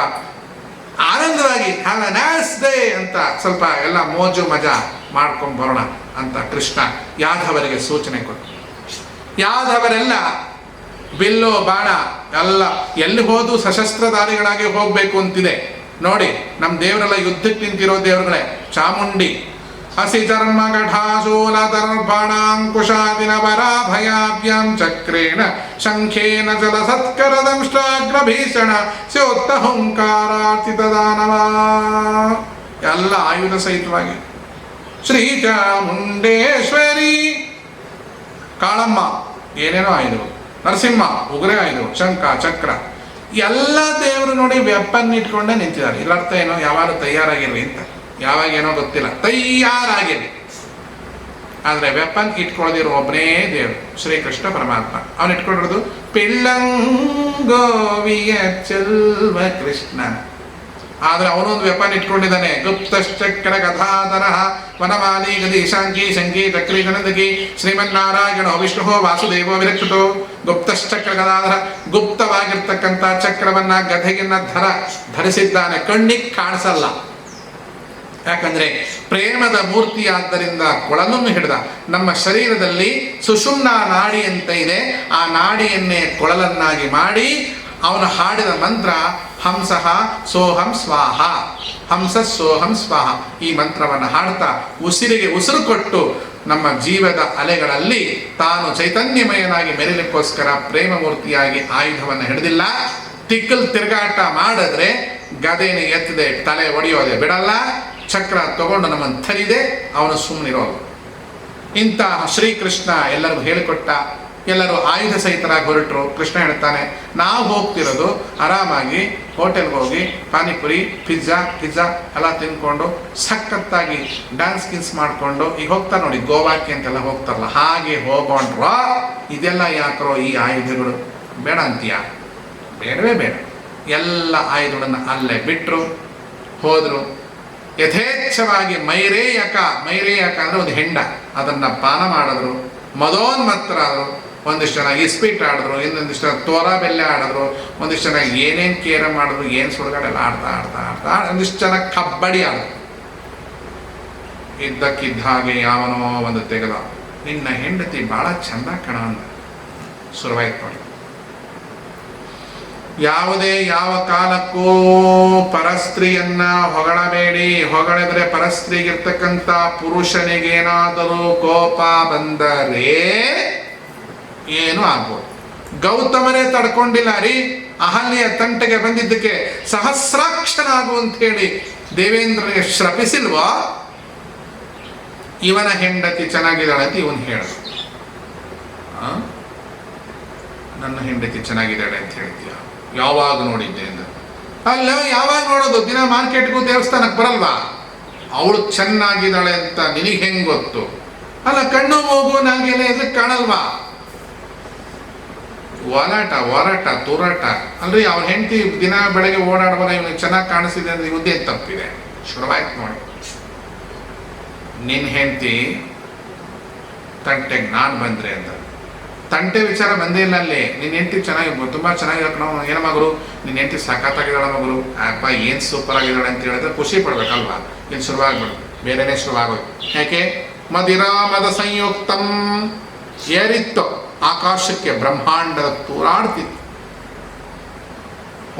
ಆನಂದವಾಗಿ ಹ್ಯಾವ್ ಎ ನೈಸ್ ಡೇ ಅಂತ ಸ್ವಲ್ಪ ಎಲ್ಲ ಮೋಜು ಮಜಾ ಮಾಡ್ಕೊಂಡು ಬರೋಣ ಅಂತ ಕೃಷ್ಣ ಯಾದವರಿಗೆ ಸೂಚನೆ ಕೊಟ್ಟು, ಯಾದವರೆಲ್ಲ ಬಿಲ್ಲು ಬಾಣ ಎಲ್ಲ ಎಲ್ಲಿ ಹೋದು ಸಶಸ್ತ್ರಧಾರಿಗಳಾಗಿ ಹೋಗಬೇಕು ಅಂತಿದೆ. ನೋಡಿ, ನಮ್ಮ ದೇವರೆಲ್ಲ ಯುದ್ಧಕ್ಕೆ ನಿಂತಿರೋ ದೇವರುಗಳೇ. ಚಾಮುಂಡಿ ಹಸಿ ಚರ್ಮ ಘಟಾಶೂಲ ದರ್ಭಾಣಾಂಕುಶಾದಿನ ವರಾಭಯಾಭ್ಯಾಂ ಚಕ್ರೇಣ ಶಂಖೇನ ಜಲ ಸತ್ಕರದಂಷ್ಟಾಗ್ರ ಭೀಷಣ ಸ್ಯೋತ್ತ ಹುಂಕಾರಾರ್ಚಿತ ದಾನವ. ಎಲ್ಲ ಆಯುಧ ಸಹಿತವಾಗಿ ಶ್ರೀ ಚಾಮುಂಡೇಶ್ವರಿ. ಕಾಳಮ್ಮ ಏನೇನೋ ಆಯುಧಗಳು, ನರಸಿಂಹ ಉಗ್ರೆ ಆಯುಧಗಳು, ಶಂಖ ಚಕ್ರ ಎಲ್ಲ ದೇವರು ನೋಡಿ ವೆಪನ್ ಇಟ್ಕೊಂಡೇ ನಿಂತಿದ್ದಾರೆ. ಇದರ ಅರ್ಥ ಏನೋ, ಯಾವಾಗ ತಯಾರಾಗಿರ್ರಿ ಅಂತ. ಯಾವಾಗ ಏನೋ ಗೊತ್ತಿಲ್ಲ, ತಯಾರಾಗಿರ್ರಿ. ಆದರೆ ವೆಪನ್ ಇಟ್ಕೊಳ್ಳೋದಿರೋ ಒಬ್ಬನೇ ದೇವರು ಶ್ರೀಕೃಷ್ಣ ಪರಮಾತ್ಮ. ಅವನು ಇಟ್ಕೊಂಡಿರೋದು ಪಿಳ್ಳಂಗೋವಿಯ ಚೆಲ್ವ ಕೃಷ್ಣ. ಆದ್ರೆ ಅವನೊಂದು ವೆಪನ್ ಇಟ್ಕೊಂಡಿದ್ದಾನೆ. ಗುಪ್ತಶ್ಚಕ್ರ ಗದಾಧರ ವನಮಾಲಿ ಗದಿ ಶಾಂಕಿ ಶಂಕಿ ಚಕ್ರಿ ಗಣದಗಿ ಶ್ರೀಮನ್ನಾರಾಯಣ ವಿಷ್ಣು ವಾಸುದೇವ ವಿರಕ್ಷಿತೋ. ಗುಪ್ತಶ್ಚಕ್ರ ಗದಾಧರ, ಗುಪ್ತವಾಗಿರ್ತಕ್ಕಂಥ ಚಕ್ರವನ್ನ ಗದೆಯನ್ನ ಧರಿಸಿದ್ದಾನೆ. ಕಣ್ಣಿಗೆ ಕಾಣಿಸಲ್ಲ, ಯಾಕಂದ್ರೆ ಪ್ರೇಮದ ಮೂರ್ತಿ. ಆದ್ದರಿಂದ ಕೊಳಲನ್ನು ಹಿಡಿದ. ನಮ್ಮ ಶರೀರದಲ್ಲಿ ಸುಷುಮ್ನಾ ನಾಡಿ ಅಂತ ಇದೆ. ಆ ನಾಡಿಯನ್ನೇ ಕೊಳಲನ್ನಾಗಿ ಮಾಡಿ ಅವನು ಹಾಡಿದ ಮಂತ್ರ ಹಂಸಃ ಸೋಹಂ ಸ್ವಾಹ, ಹಂಸ ಸೋಹಂ ಸ್ವಾಹ. ಈ ಮಂತ್ರವನ್ನು ಹಾಡ್ತಾ ಉಸಿರಿಗೆ ಉಸಿರು ಕೊಟ್ಟು ನಮ್ಮ ಜೀವದ ಅಲೆಗಳಲ್ಲಿ ತಾನು ಚೈತನ್ಯಮಯನಾಗಿ ಮೆರಿಲಿಕ್ಕೋಸ್ಕರ ಪ್ರೇಮ ಮೂರ್ತಿಯಾಗಿ ಆಯುಧವನ್ನು ಹಿಡಿದಿಲ್ಲ. ತಿಕ್ಕಲ್ ತಿರುಗಾಟ ಮಾಡಿದ್ರೆ ಗದೆನ ಎತ್ತದೆ, ತಲೆ ಒಡೆಯೋದೆ ಬಿಡಲ್ಲ. ಚಕ್ರ ತಗೊಂಡು ನಮ್ಮನ್ನು ಥರಿದೆ, ಅವನು ಸುಮ್ಮನಿರೋದು. ಇಂತಹ ಶ್ರೀಕೃಷ್ಣ ಎಲ್ಲರಿಗೂ ಹೇಳಿಕೊಟ್ಟ. ಎಲ್ಲರೂ ಆಯುಧ ಸಹಿತರಾಗಿ ಹೊರಟರು. ಕೃಷ್ಣ ಹೇಳ್ತಾನೆ, ನಾವು ಹೋಗ್ತಿರೋದು ಆರಾಮಾಗಿ ಹೋಟೆಲ್ಗೆ ಹೋಗಿ ಪಾನಿಪುರಿ ಪಿಜ್ಜಾ ಎಲ್ಲ ತಿನ್ಕೊಂಡು ಸಖತ್ತಾಗಿ ಡ್ಯಾನ್ಸ್ ಗಿನ್ಸ್ ಮಾಡಿಕೊಂಡು, ಈಗ ಹೋಗ್ತಾರೆ ನೋಡಿ ಗೋವಾಕ್ಕೆ ಅಂತೆಲ್ಲ ಹೋಗ್ತಾರಲ್ಲ, ಹಾಗೆ ಹೋಗೊಂಡ್ರೋ. ಇದೆಲ್ಲ ಯಾಕ್ರೋ ಈ ಆಯುಧಗಳು? ಬೇಡ ಅಂತೀಯ? ಬೇಡವೇ ಬೇಡ. ಎಲ್ಲ ಆಯುಧಗಳನ್ನು ಅಲ್ಲೇ ಬಿಟ್ಟರು, ಹೋದರು. ಯಥೇಚ್ಛವಾಗಿ ಮೈರೇಯಕ ಅಂದರೆ ಒಂದು ಹೆಂಡ, ಅದನ್ನು ಪಾನ ಮಾಡಿದ್ರು. ಮದೋನ್ಮತ್ತರಾದರು. ಒಂದಿಷ್ಟು ಜನ ಇಸ್ಪೀಟ್ ಆಡಿದ್ರು, ಇನ್ನೊಂದಿಷ್ಟು ಜನ ತೋರಾ ಬೆಲ್ಲೆ ಆಡಿದ್ರು, ಒಂದಿಷ್ಟು ಜನ ಏನೇನು ಕೇರ ಮಾಡಿದ್ರು, ಏನು ಸುಡುಗಾಡೆಲ್ಲ ಆಡ್ತಾ ಒಂದಿಷ್ಟು ಜನ ಕಬಡ್ಡಿ ಆಡಿದ್ರು. ಇದ್ದಕ್ಕಿದ್ದ ಹಾಗೆ ಯಾವನೋ ಒಂದು ತೆಗೆದ, ನಿನ್ನ ಹೆಂಡತಿ ಭಾಳ ಚಂದ ಕಣ ಅಂದ. ಶುರುವಾಯ್ತು ನೋಡಿ. ಯಾವುದೇ ಯಾವ ಕಾಲಕ್ಕೂ ಪರಸ್ತ್ರೀಯನ್ನ ಹೊಗಳಬೇಡಿ. ಹೊಗಳಿದ್ರೆ ಪರಸ್ತ್ರೀಗಿರ್ತಕ್ಕಂಥ ಪುರುಷನಿಗೇನಾದರೂ ಕೋಪ ಬಂದರೆ ಏನು ಆಗ್ಬೋದು. ಗೌತಮರೇ ತಡ್ಕೊಂಡಿಲ್ಲ ರೀ. ಅಹಲ್ಯೆಯ ತಂಟೆಗೆ ಬಂದಿದ್ದಕ್ಕೆ ಸಹಸ್ರಾಕ್ಷನಾಗು ಅಂತ ಹೇಳಿ ದೇವೇಂದ್ರನಿಗೆ ಶ್ರಪಿಸಿಲ್ವಾ? ಇವನ ಹೆಂಡತಿ ಚೆನ್ನಾಗಿದ್ದಾಳೆ ಅಂತ ಇವನು ಹೇಳ. ನನ್ನ ಹೆಂಡತಿ ಚೆನ್ನಾಗಿದ್ದಾಳೆ ಅಂತ ಹೇಳ್ತೀಯ? ಯಾವಾಗ ನೋಡಿದ್ದೆ ಅಂದ. ಅಲ್ಲ, ಯಾವಾಗ ನೋಡೋದು? ದಿನ ಮಾರ್ಕೆಟ್ಗೂ ದೇವಸ್ಥಾನಕ್ಕೆ ಬರಲ್ವಾ? ಅವಳು ಚೆನ್ನಾಗಿದ್ದಾಳೆ ಅಂತ ನಿನಗೆ ಹೆಂಗ್ ಗೊತ್ತು? ಅಲ್ಲ, ಕಣ್ಣು ಮೂಗು ನಾಗೆಲ್ಲ ಎದಕ್ಕೆ ಕಾಣಲ್ವಾ? ಒರಟ ತೂರಾಟ ಅಲ್ರಿ. ಅವ್ರ ಹೆಂಡತಿ ದಿನ ಬೆಳಗ್ಗೆ ಓಡಾಡುವಾಗ ಇವನಿಗೆ ಚೆನ್ನಾಗಿ ಕಾಣಿಸಿದೆ ಅಂದ್ರೆ ಇವುದೇ ತಪ್ಪಿದೆ. ಶುರುವಾಯ್ತು ನೋಡಿ. ನಿನ್ನ ಹೆಂಡತಿ ತಂಟೆಗೆ ನಾನು ಬಂದ್ರೆ ಅಂತ. ತಂಟೆ ವಿಚಾರ ಬಂದೇ ಇಲ್ಲ ಅಲ್ಲಿ. ನಿನ್ನ ಹೆಂಡತಿ ಚೆನ್ನಾಗಿ ತುಂಬಾ ಚೆನ್ನಾಗಿ ನಾವು ಏನ ಮಗರು, ನಿನ್ನ ಹೆಂಡತಿ ಸಖತ್ತಾಗಿದ್ದಾಳೆ ಮಗರು, ಅಪ್ಪ ಏನು ಸೂಪರ್ ಆಗಿದ್ದಾಳೆ ಅಂತ ಹೇಳಿದ್ರೆ ಖುಷಿ ಪಡ್ಬೇಕಲ್ವಾ? ಇಲ್ಲಿ ಶುರುವಾಗ್ಬಿಡು, ಬೇರೆನೇ ಶುರುವಾಗೋಯ್ತು. ಯಾಕೆ? ಮದಿರಾಮದ ಸಂಯುಕ್ತಂ ಏರಿತ್ತು ಆಕಾಶಕ್ಕೆ, ಬ್ರಹ್ಮಾಂಡದ ತೂರಾಡ್ತಿತ್ತು.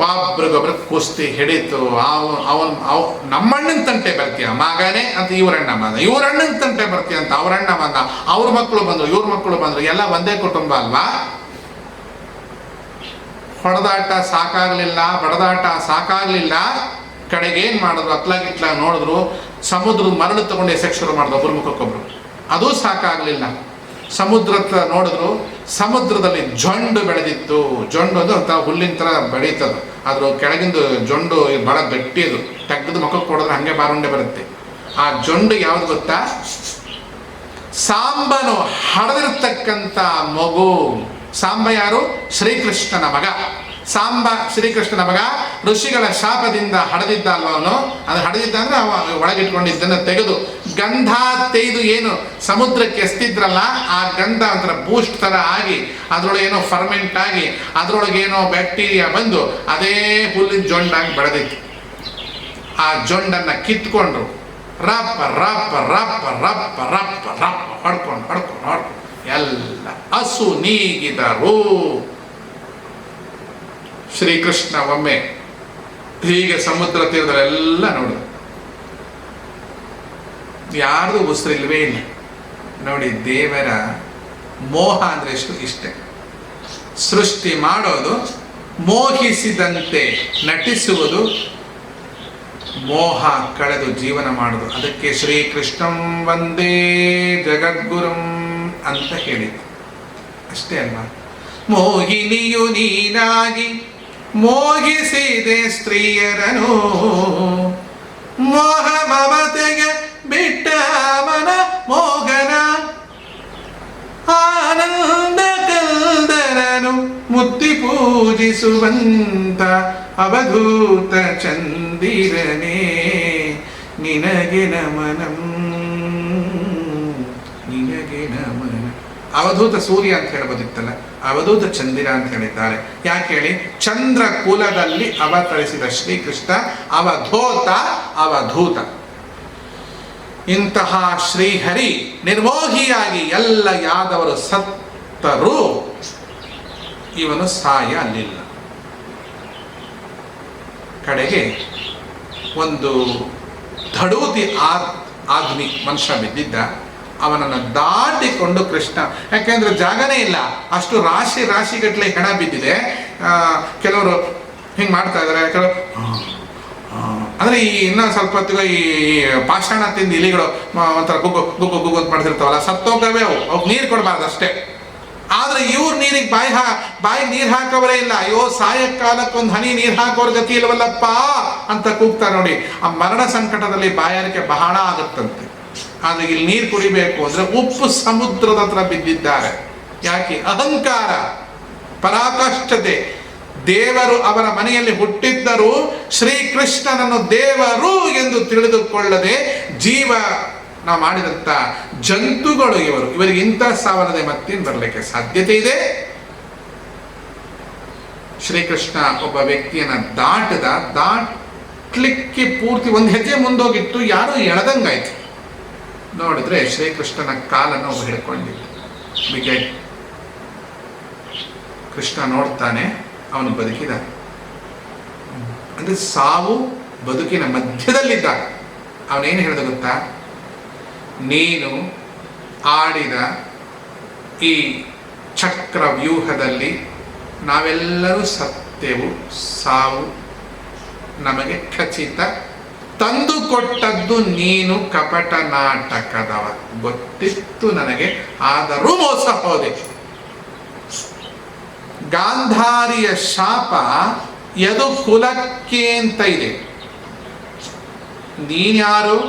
ಒಬ್ರಿಗೊಬ್ರು ಕುಸ್ತಿ ಹಿಡಿತು. ನಮ್ಮಣ್ಣನ ತಂಟೆ ಬರ್ತೀಯ ಮಗನೇ ಅಂತ ಇವರಣ್ಣ ಬಂದ, ಇವರಣ್ಣನ ತಂಟೆ ಬರ್ತೀಯ ಅಂತ ಅವರಣ್ಣ ಬಂದ, ಅವ್ರ ಮಕ್ಕಳು ಬಂದ್ರು, ಇವ್ರ ಮಕ್ಕಳು ಬಂದ್ರು, ಎಲ್ಲ ಒಂದೇ ಕುಟುಂಬ ಅಲ್ವಾ? ಹೊಡೆದಾಟ ಸಾಕಾಗ್ಲಿಲ್ಲ, ಬಡದಾಟ ಸಾಕಾಗ್ಲಿಲ್ಲ. ಕಡೆಗೆ ಏನ್ ಮಾಡಿದ್ರು? ಅತ್ಲಾಗಿತ್ಲ ನೋಡಿದ್ರು, ಸಮುದ್ರದ ಮರಳು ತಗೊಂಡು ಎಸೆಕ್ ಶುರು ಮಾಡಿದ್ರು ಒಬ್ರು ಮುಖಕ್ಕೊಬ್ರು. ಅದು ಸಾಕಾಗ್ಲಿಲ್ಲ. ಸಮುದ್ರ ನೋಡಿದ್ರು, ಸಮುದ್ರದಲ್ಲಿ ಜೊಂಡು ಬೆಳೆದಿತ್ತು. ಜೊಂಡು ಅಂದ್ರೆ ಅಂತ ಹುಲ್ಲಿನ ತರ ಬೆಳೀತದು. ಅದ್ರ ಕೆಳಗಿಂದು ಜೊಂಡು ಬಹಳ ಗಟ್ಟಿ, ಅದು ತೆಗೆದು ಮುಖಕ್ಕೆ ಕೊಡಿದ್ರೆ ಹಂಗೆ ಬಾರುಂಡೆ ಬರುತ್ತೆ. ಆ ಜೊಂಡು ಯಾವ್ದು ಗೊತ್ತಾ? ಸಾಂಬನು ಹಡದಿರ್ತಕ್ಕಂಥ ಮಗು. ಸಾಂಬ ಯಾರು? ಶ್ರೀಕೃಷ್ಣನ ಮಗ. ಸಾಂಬ ಶ್ರೀಕೃಷ್ಣನ ಮಗ. ಋಷಿಗಳ ಶಾಪದಿಂದ ಹಡದಿದ್ದ ಅಲ್ವ ಅವನು. ಅದು ಹಡದಿದ್ದ ಅಂದ್ರೆ ಅವ ಒಳಗಿಟ್ಕೊಂಡಿದ್ದನ್ನು ತೆಗೆದು ಗಂಧ ತೆಗೆದು ಏನು ಸಮುದ್ರಕ್ಕೆ ಎಸ್ತಿದ್ರಲ್ಲ, ಆ ಗಂಧ ಒಂಥರ ಬೂಸ್ಟ್ ತರ ಆಗಿ ಅದ್ರೊಳಗೆ ಏನೋ ಫರ್ಮೆಂಟ್ ಆಗಿ ಅದ್ರೊಳಗೆ ಏನೋ ಬ್ಯಾಕ್ಟೀರಿಯಾ ಬಂದು ಅದೇ ಹುಲ್ಲಿನ ಜೊಂಡಾಗಿ ಬೆಳೆದಿತ್ತು. ಆ ಜೊಂಡನ್ನ ಕಿತ್ಕೊಂಡ್ರು. ರಪ್ಪ ರಪ್ಪ ರಪ್ಪ ರಪ್ಪ ರಪ್ಪ ರಪ್ಪ ಹೊಡ್ಕೊಂಡು ಎಲ್ಲ ಹಸು ನೀಗಿದರು. ಶ್ರೀಕೃಷ್ಣ ಒಮ್ಮೆ ಹೀಗೆ ಸಮುದ್ರ ತೀರದಲ್ಲೆಲ್ಲ ನೋಡಿದ್ರು. ಯಾರ್ದು ಉಸಿರಿಲ್ವೇ ಇಲ್ಲ ನೋಡಿ. ದೇವರ ಮೋಹ ಅಂದ್ರೆ ಎಷ್ಟು ಇಷ್ಟೇ. ಸೃಷ್ಟಿ ಮಾಡೋದು, ಮೋಹಿಸಿದಂತೆ ನಟಿಸುವುದು, ಮೋಹ ಕಳೆದು ಜೀವನ ಮಾಡೋದು. ಅದಕ್ಕೆ ಶ್ರೀಕೃಷ್ಣಂ ವಂದೇ ಜಗದ್ಗುರುಂ ಅಂತ ಹೇಳಿದ್ರು. ಅಷ್ಟೇ ಅಲ್ವಾ? ಮೋಹಿನಿಯು ನೀನಾಗಿ ಮೋಹಿಸಿದೆ ಸ್ತ್ರೀಯರನು, ಮೋಹ ಮಮತೆಗೆ ಬಿಟ್ಟ ಮನ ಮೋಗನ, ಆನಂದ ಕಂದನನು ಮುತ್ತಿ ಪೂಜಿಸುವಂತ ಅವಧೂತ ಚಂದಿರನೇ ನಿನಗೆ ನಮನಂ, ನಿನಗೆ ನಮನ. ಅವಧೂತ ಸೂರ್ಯ ಅಂತ ಹೇಳ್ಬೋದಿತ್ತಲ್ಲ, ಅವಧೂತ ಚಂದಿರ ಅಂತ ಹೇಳಿದ್ದಾರೆ. ಯಾಕೆ ಹೇಳಿ? ಚಂದ್ರ ಕುಲದಲ್ಲಿ ಅವತರಿಸಿದ ಶ್ರೀಕೃಷ್ಣ ಅವಧೂತ ಅವಧೂತ. ಇಂತಹ ಶ್ರೀಹರಿ ನಿರ್ಮೋಹಿಯಾಗಿ ಎಲ್ಲ ಯಾದವರು ಸತ್ತರೂ ಇವನು ಸಾಯಲಿಲ್ಲ. ಕಡೆಗೆ ಒಂದು ಧಡೂತಿ ಆದ್ಮಿ ಮನುಷ್ಯ ಬಿದ್ದಿದ್ದ, ಅವನನ್ನು ದಾಟಿಕೊಂಡು ಕೃಷ್ಣ, ಯಾಕೆಂದ್ರೆ ಜಾಗನೇ ಇಲ್ಲ, ಅಷ್ಟು ರಾಶಿ ರಾಶಿಗಟ್ಟಲೆ ಹೆಣ ಬಿದ್ದಿದೆ. ಕೆಲವರು ಹಿಂಗೆ ಮಾಡ್ತಾ ಇದ್ದಾರೆ, ಕೆಲವರು ಅಂದರೆ ಈ ಇನ್ನೂ ಸ್ವಲ್ಪ ಹೊತ್ತಿಗೆ ಈ ಪಾಷಾಣ ತಿಂದು ಇಲಿಗಳು ಒಂಥರ ಗುಗ್ಗು ಗುಗ್ಗು ಗುಗ್ಗು ಅಂತ ಮಾಡ್ತಿರ್ತಾವಲ್ಲ, ಸತ್ತೋಗವೇ ಅವು ನೀರು ಕೊಡಬಾರ್ದು ಅಷ್ಟೇ. ಆದರೆ ಇವ್ರು ನೀರಿಗೆ ಬಾಯಿಗೆ ನೀರು ಹಾಕೋವರೇ ಇಲ್ಲ. ಅಯ್ಯೋ ಸಾಯಂಕಾಲಕ್ಕೊಂದು ಹನಿ ನೀರು ಹಾಕೋರ್ ಗತಿ ಇಲ್ವಲ್ಲಪ್ಪ ಅಂತ ಕೂಗ್ತಾರೆ ನೋಡಿ. ಆ ಮರಣ ಸಂಕಟದಲ್ಲಿ ಬಾಯಾರಿಕೆ ಬಹಳ ಆಗುತ್ತಂತೆ. ಆದರೆ ಇಲ್ಲಿ ನೀರು ಕುಡಿಬೇಕು ಅಂದ್ರೆ ಉಪ್ಪು ಸಮುದ್ರದ ಹತ್ರ ಬಿದ್ದಿದ್ದಾರೆ. ಯಾಕೆ? ಅಹಂಕಾರ, ಪರಾಕಾಷ್ಠತೆ. ದೇವರು ಅವರ ಮನೆಯಲ್ಲಿ ಹುಟ್ಟಿದ್ದರೂ ಶ್ರೀಕೃಷ್ಣನನ್ನು ದೇವರು ಎಂದು ತಿಳಿದುಕೊಳ್ಳದೆ ಜೀವ ನಾವು ಮಾಡಿದಂಥ ಜಂತುಗಳು ಇವರು. ಇವರಿಗೆ ಇಂಥ ಸಾವರದೆ ಮತ್ತೇನು ಬರಲಿಕ್ಕೆ ಸಾಧ್ಯತೆ ಇದೆ? ಶ್ರೀಕೃಷ್ಣ ಒಬ್ಬ ವ್ಯಕ್ತಿಯನ್ನ ದಾಟ್ಲಿಕ್ಕೆ ಪೂರ್ತಿ ಒಂದು ಹೆಜ್ಜೆ ಮುಂದೋಗಿತ್ತು, ಯಾರೋ ಎಳೆದಂಗಾಯ್ತು. ನೋಡಿದ್ರೆ ಶ್ರೀಕೃಷ್ಣನ ಕಾಲನ್ನು ಒಬ್ಬ ಹಿಡ್ಕೊಂಡಿದ್ದ. ಕೃಷ್ಣ ನೋಡ್ತಾನೆ, ಅವನು ಬದುಕಿದ. ಅಂದ್ರೆ ಸಾವು ಬದುಕಿನ ಮಧ್ಯದಲ್ಲಿದ್ದ. ಅವನೇನು ಹೇಳಿದ ಗೊತ್ತಾ? ನೀನು ಆಡಿದ ಈ ಚಕ್ರ ವ್ಯೂಹದಲ್ಲಿ ನಾವೆಲ್ಲರೂ ಸತ್ಯವು, ಸಾವು ನಮಗೆ ಖಚಿತ. ತಂದು ಕೊಟ್ಟದ್ದು ನೀನು ಕಪಟ ನಾಟಕದವ, ಗೊತ್ತಿತ್ತು ನನಗೆ, ಆದರೂ ಮೋಸ ಹೋದೆ. ಗಾಂಧಾರಿಯ ಶಾಪ ಯದು ಕುಲಕ್ಕೆ ಅಂತ ಇದೆ. ನೀನ್ಯಾರು?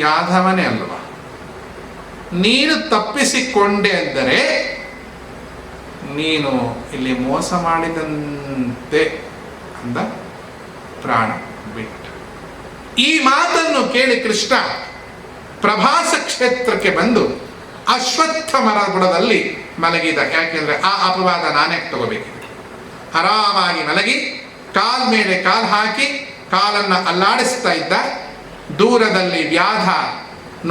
ಯಾದವನೇ ಅಲ್ವಾ? ನೀನು ತಪ್ಪಿಸಿಕೊಂಡೆ ಅಂದರೆ ನೀನು ಇಲ್ಲಿ ಮೋಸ ಮಾಡಿದಂತೆ ಅಂದ, ಪ್ರಾಣ ಬಿಟ್ಟ. ಈ ಮಾತನ್ನು ಕೇಳಿ ಕೃಷ್ಣ ಪ್ರಭಾಸ ಕ್ಷೇತ್ರಕ್ಕೆ ಬಂದು ಅಶ್ವತ್ಥ ಮರ ಬುಡದಲ್ಲಿ ಮಲಗಿದ. ಯಾಕೆಂದ್ರೆ ಆ ಅಪವಾದ ನಾನೇ ತಗೋಬೇಕಿದೆ. ಆರಾಮಾಗಿ ಮಲಗಿ ಕಾಲ್ ಮೇಲೆ ಕಾಲ್ ಹಾಕಿ ಕಾಲನ್ನು ಅಲ್ಲಾಡಿಸ್ತಾ ಇದ್ದ. ದೂರದಲ್ಲಿ ವ್ಯಾಧ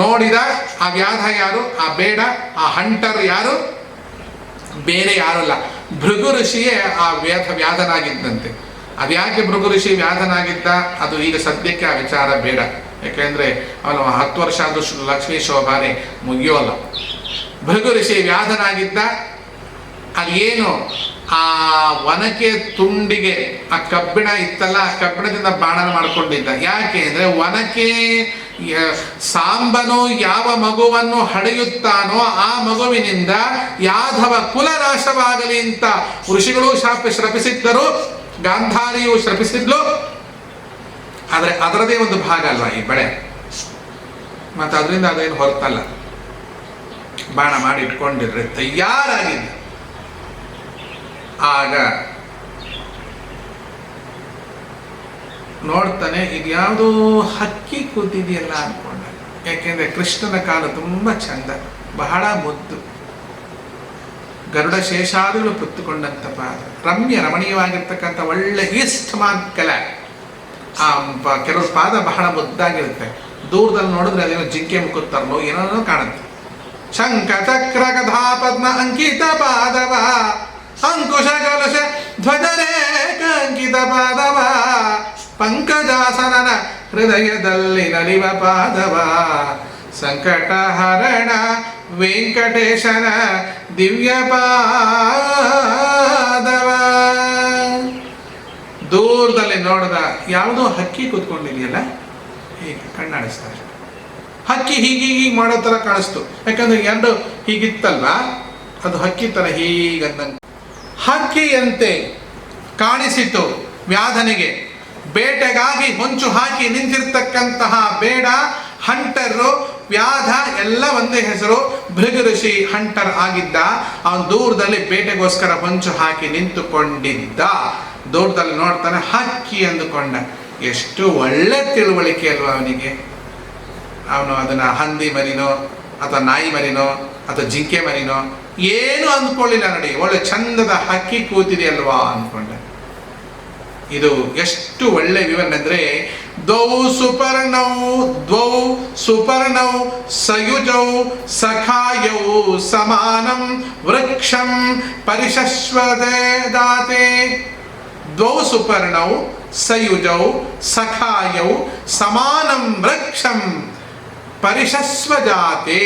ನೋಡಿದ. ಆ ವ್ಯಾಧ ಯಾರು? ಆ ಬೇಡ, ಆ ಹಂಟರ್ ಯಾರು? ಬೇರೆ ಯಾರಲ್ಲ, ಭೃಗು ಋಷಿಯೇ ಆ ವ್ಯಾಧನಾಗಿದ್ದಂತೆ. ಅದ್ಯಾಕೆ ಭೃಗು ಋಷಿ ವ್ಯಾಧನಾಗಿದ್ದ ಅದು ಈಗ ಸದ್ಯಕ್ಕೆ ಆ ವಿಚಾರ ಬೇಡ. ಯಾಕೆಂದ್ರೆ ಅವನು 10 ವರ್ಷ ಆದ್ರೂ ಲಕ್ಷ್ಮೀ ಶೋಭಾನೆ ಮುಗಿಯೋಲ್ಲ. ಭೃಗು ಋಷಿ ವ್ಯಾಧನಾಗಿದ್ದ. ಅದೇನು ಆ ಒನಕೆ ತುಂಡಿಗೆ ಆ ಕಬ್ಬಿಣ ಇತ್ತಲ್ಲ, ಆ ಕಬ್ಬಿಣದಿಂದ ಬಾಣನ ಮಾಡ್ಕೊಂಡಿದ್ದ. ಯಾಕೆ ಅಂದ್ರೆ ಒನಕೆ ಸಾಂಬನು ಯಾವ ಮಗುವನ್ನು ಹಡೆಯುತ್ತಾನೋ ಆ ಮಗುವಿನಿಂದ ಯಾದವ ಕುಲ ನಾಶವಾಗಲಿ ಅಂತ ಋಷಿಗಳು ಶ್ರಪಿಸಿದ್ದರು, ಗಾಂಧಾರಿಯು ಶ್ರಪಿಸಿದ್ಲು. ಆದರೆ ಅದರದೇ ಒಂದು ಭಾಗ ಅಲ್ವಾ ಈ ಬಳೆ, ಮತ್ತೆ ಅದರಿಂದ ಅದೇನು ಹೊರತಲ್ಲ. ಬಾಣ ಮಾಡಿ ಇಟ್ಕೊಂಡಿದ್ರೆ ತಯಾರಾಗಿದ್ದ. ಆಗ ನೋಡ್ತಾನೆ, ಇದ್ಯಾವುದೋ ಹಕ್ಕಿ ಕೂತಿದೆಯಲ್ಲ ಅನ್ಕೊಂಡ. ಯಾಕೆಂದ್ರೆ ಕೃಷ್ಣನ ಕಾಲ ತುಂಬಾ ಚಂದ, ಬಹಳ ಮುದ್ದು, ಗರುಡ ಶೇಷಾದಿಗಳು ಪುತ್ತುಕೊಂಡಂತ ಪಾದ, ರಮ್ಯ ರಮಣೀಯವಾಗಿರ್ತಕ್ಕಂಥ ಒಳ್ಳೆ ಈಸ್ಟ್ಮಾನ್ ಕಲೆ. ಆ ಕೆಲವು ಪಾದ ಬಹಳ ಮುದ್ದಾಗಿರುತ್ತೆ. ದೂರದಲ್ಲಿ ನೋಡಿದ್ರೆ ಅದೇನೋ ಜಿಂಕೆ ಮುಕ್ಕುತ್ತಾರಲ್ಲೋ ಏನೋ ಕಾಣುತ್ತೆ. ಶಂಖ ಚಕ್ರ ಗದಾ ಪದ್ಮ ಅಂಕಿತ ಪಾದವ, ಅಂಕುಶ ಕಲಶ ಧ್ವಜರೇಖ ಅಂಕಿತ ಪಾದವ, ಪಂಕಜಾಸನನ ಹೃದಯದಲ್ಲಿ ನಲಿವ ಪಾದವ, ಸಂಕಟ ಹರಣ ವೆಂಕಟೇಶನ ದಿವ್ಯ ಪಾದವ. ದೂರದಲ್ಲಿ ನೋಡಿದ ಯಾವುದೋ ಹಕ್ಕಿ ಕೂತ್ಕೊಂಡಿದೆಯಲ್ಲ, ಹೀಗೆ ಕಣ್ಣಾಡಿಸ್ತಾರೆ. ಹಕ್ಕಿ ಹೀಗೆ ಮಾಡೋ ಥರ ಕಾಣಿಸ್ತು. ಯಾಕಂದ್ರೆ ಎರಡು ಹೀಗಿತ್ತಲ್ವಾ, ಅದು ಹಕ್ಕಿ ಥರ ಹೀಗಂದಂಗೆ. ಹಕ್ಕಿಯಂತೆ ಕಾಣಿಸಿತು ವ್ಯಾಧನಿಗೆ. ಬೇಟೆಗಾಗಿ ಹೊಂಚು ಹಾಕಿ ನಿಂತಿರ್ತಕ್ಕಂತಹ ಬೇಡ, ಹಂಟರು, ವ್ಯಾಧ ಎಲ್ಲ ಒಂದೇ ಹೆಸರು. ಭೃಗು ಋಷಿ ಹಂಟರ್ ಆಗಿದ್ದ. ಅವನು ದೂರದಲ್ಲಿ ಬೇಟೆಗೋಸ್ಕರ ಹೊಂಚು ಹಾಕಿ ನಿಂತುಕೊಂಡಿದ್ದ. ದೂರದಲ್ಲಿ ನೋಡ್ತಾನೆ, ಹಕ್ಕಿ ಅಂದುಕೊಂಡ. ಎಷ್ಟು ಒಳ್ಳೆ ತಿಳುವಳಿಕೆ ಅಲ್ವಾ ಅವನಿಗೆ. ಅವನು ಅದನ್ನ ಹಂದಿ ಮರಿನೋ ಅಥವಾ ನಾಯಿ ಮರಿನೋ ಅಥವಾ ಜಿಂಕೆ ಮರಿನೋ ಏನು ಅಂದ್ಕೊಳ್ಳಿಲ್ಲ. ನೋಡಿ, ಒಳ್ಳೆ ಚಂದದ ಹಕ್ಕಿ ಕೂತಿದೆ ಅಲ್ವಾ ಅಂದ್ಕೊಂಡ. ಇದು ಎಷ್ಟು ಒಳ್ಳೆ ವಿವರಣೆ ಅಂದ್ರೆ, ದ್ವೌ ಸುಪರ್ಣೌ ಸಯುಜೌ ಸಖಾಯೌ ಸಮಾನಂ ವೃಕ್ಷಂ ಪರಿಶಶ್ವದಾತೆ. ದ್ವೌ ಸುಪರ್ಣೌ ಸಯುಜೌ ಸಖಾಯೌ ಸಮಾನಂ ವೃಕ್ಷಂ ಪರಿಶಸ್ವಜಾತೆ.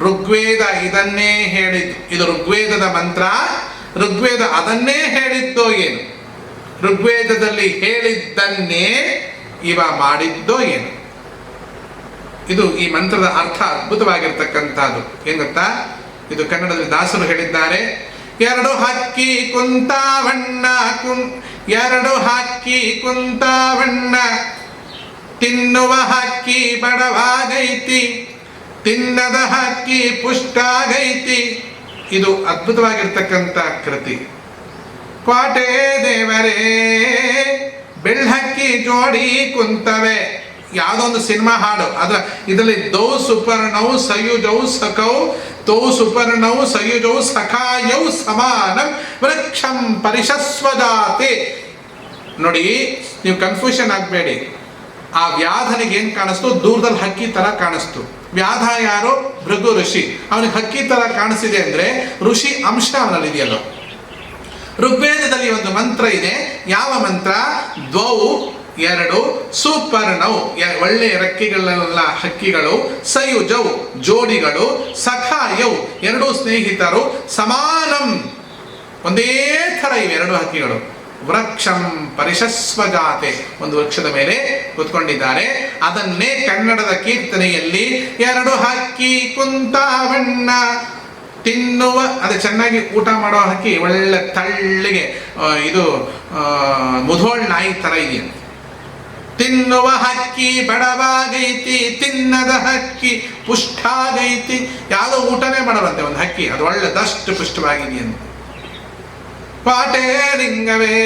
ಋಗ್ವೇದ ಇದನ್ನೇ ಹೇಳಿದ್ದು. ಇದು ಋಗ್ವೇದದ ಮಂತ್ರ. ಋಗ್ವೇದ ಅದನ್ನೇ ಹೇಳಿದ್ದೋ ಏನು? ಋಗ್ವೇದದಲ್ಲಿ ಹೇಳಿದ್ದನ್ನೇ ಇವ ಮಾಡಿದ್ದೋ ಏನು? ಇದು ಈ ಮಂತ್ರದ ಅರ್ಥ ಅದ್ಭುತವಾಗಿರ್ತಕ್ಕಂಥದ್ದು. ಏನ್ ಗೊತ್ತಾ? ಇದು ಕನ್ನಡದಲ್ಲಿ ದಾಸರು ಹೇಳಿದ್ದಾರೆ. ಎರಡು ಹಕ್ಕಿ ಕುಂತಾವಣ್ಣ ಎರಡು ಹಕ್ಕಿ ಕುಂತಾವಣ್ಣ, ತಿನ್ನುವ ಹಕ್ಕಿ ಬಡವಾಗೈತಿ, ತಿನ್ನದ ಹಕ್ಕಿ ಪುಷ್ಟಾಗೈತಿ. ಇದು ಅದ್ಭುತವಾಗಿರ್ತಕ್ಕಂಥ ಕೃತಿ. ಕ್ವಾಟೆ ದೇವರೇ ಬೆಳ್ಳಕ್ಕಿ ಜೋಡಿ ಕುಂತವೆ. ಯಾವುದೋ ಒಂದು ಸಿನಿಮಾ ಹಾಡು. ಇದರಲ್ಲಿ ದೌ ಸುಪರ್ಣೌ ಸಯುಜೌ ಸಖೌ ತೌ ಸುಪರ್ಣೌ ಸಯುಜೌ ಸಖಾಯೌ ಸಮಾನಂ ವೃಕ್ಷಂ ಪರಿಶಸ್ವದಾತೆ. ನೋಡಿ, ನೀವು ಕನ್ಫ್ಯೂಷನ್ ಆಗಬೇಡಿ. ಆ ವ್ಯಾಧನಿಗೆ ಏನ್ ಕಾಣಿಸ್ತು? ದೂರದಲ್ಲಿ ಹಕ್ಕಿ ತರ ಕಾಣಿಸ್ತು. ವ್ಯಾಧ ಯಾರು? ಭೃಗು ಋಷಿ. ಅವನಿಗೆ ಹಕ್ಕಿ ತರ ಕಾಣಿಸಿದೆ ಅಂದ್ರೆ ಋಷಿ ಅಂಶ ಅವನಲ್ಲಿ ಇದೆಯಲ್ಲ. ಋಗ್ವೇದದಲ್ಲಿ ಒಂದು ಮಂತ್ರ ಇದೆ. ಯಾವ ಮಂತ್ರ? ದ್ವೌ ಎರಡು, ಸುಪರ್ಣೌ ಒಳ್ಳೆಯ ರೆಕ್ಕೆಗಳೆಲ್ಲ ಹಕ್ಕಿಗಳು, ಸಯುಜೌ ಜೋಡಿಗಳು, ಸಖಾಯೌ ಎರಡೂ ಸ್ನೇಹಿತರು, ಸಮಾನಂ ಒಂದೇ ಥರ ಇವೆ ಎರಡು ಹಕ್ಕಿಗಳು. ವೃಕ್ಷಂ ಪರಿಶಸ್ವಜಾತೆ ಒಂದು ವೃಕ್ಷದ ಮೇಲೆ ಕೂತ್ಕೊಂಡಿದ್ದಾರೆ. ಅದನ್ನೇ ಕನ್ನಡದ ಕೀರ್ತನೆಯಲ್ಲಿ ಎರಡು ಹಕ್ಕಿ ಕುಂತಾವಣ್ಣ ತಿನ್ನುವ, ಅದು ಚೆನ್ನಾಗಿ ಊಟ ಮಾಡೋ ಹಕ್ಕಿ, ಒಳ್ಳೆ ತಳ್ಳಿಗೆ ಇದು ಮುಧೋಳ್ ನಾಯಿ ತರ ಇದೆಯಂತೆ. ತಿನ್ನುವ ಹಕ್ಕಿ ಬಡವಾಗೈತಿ, ತಿನ್ನದ ಹಕ್ಕಿ ಪುಷ್ಟಾಗೈತಿ. ಯಾವುದೋ ಊಟನೇ ಮಾಡಬಂತೆ ಒಂದು ಹಕ್ಕಿ, ಅದು ಒಳ್ಳೆ ದಷ್ಟು ಪುಷ್ಟವಾಗಿದೆಯಂತೆ. ಪಾಟೆ ಲಿಂಗವೇ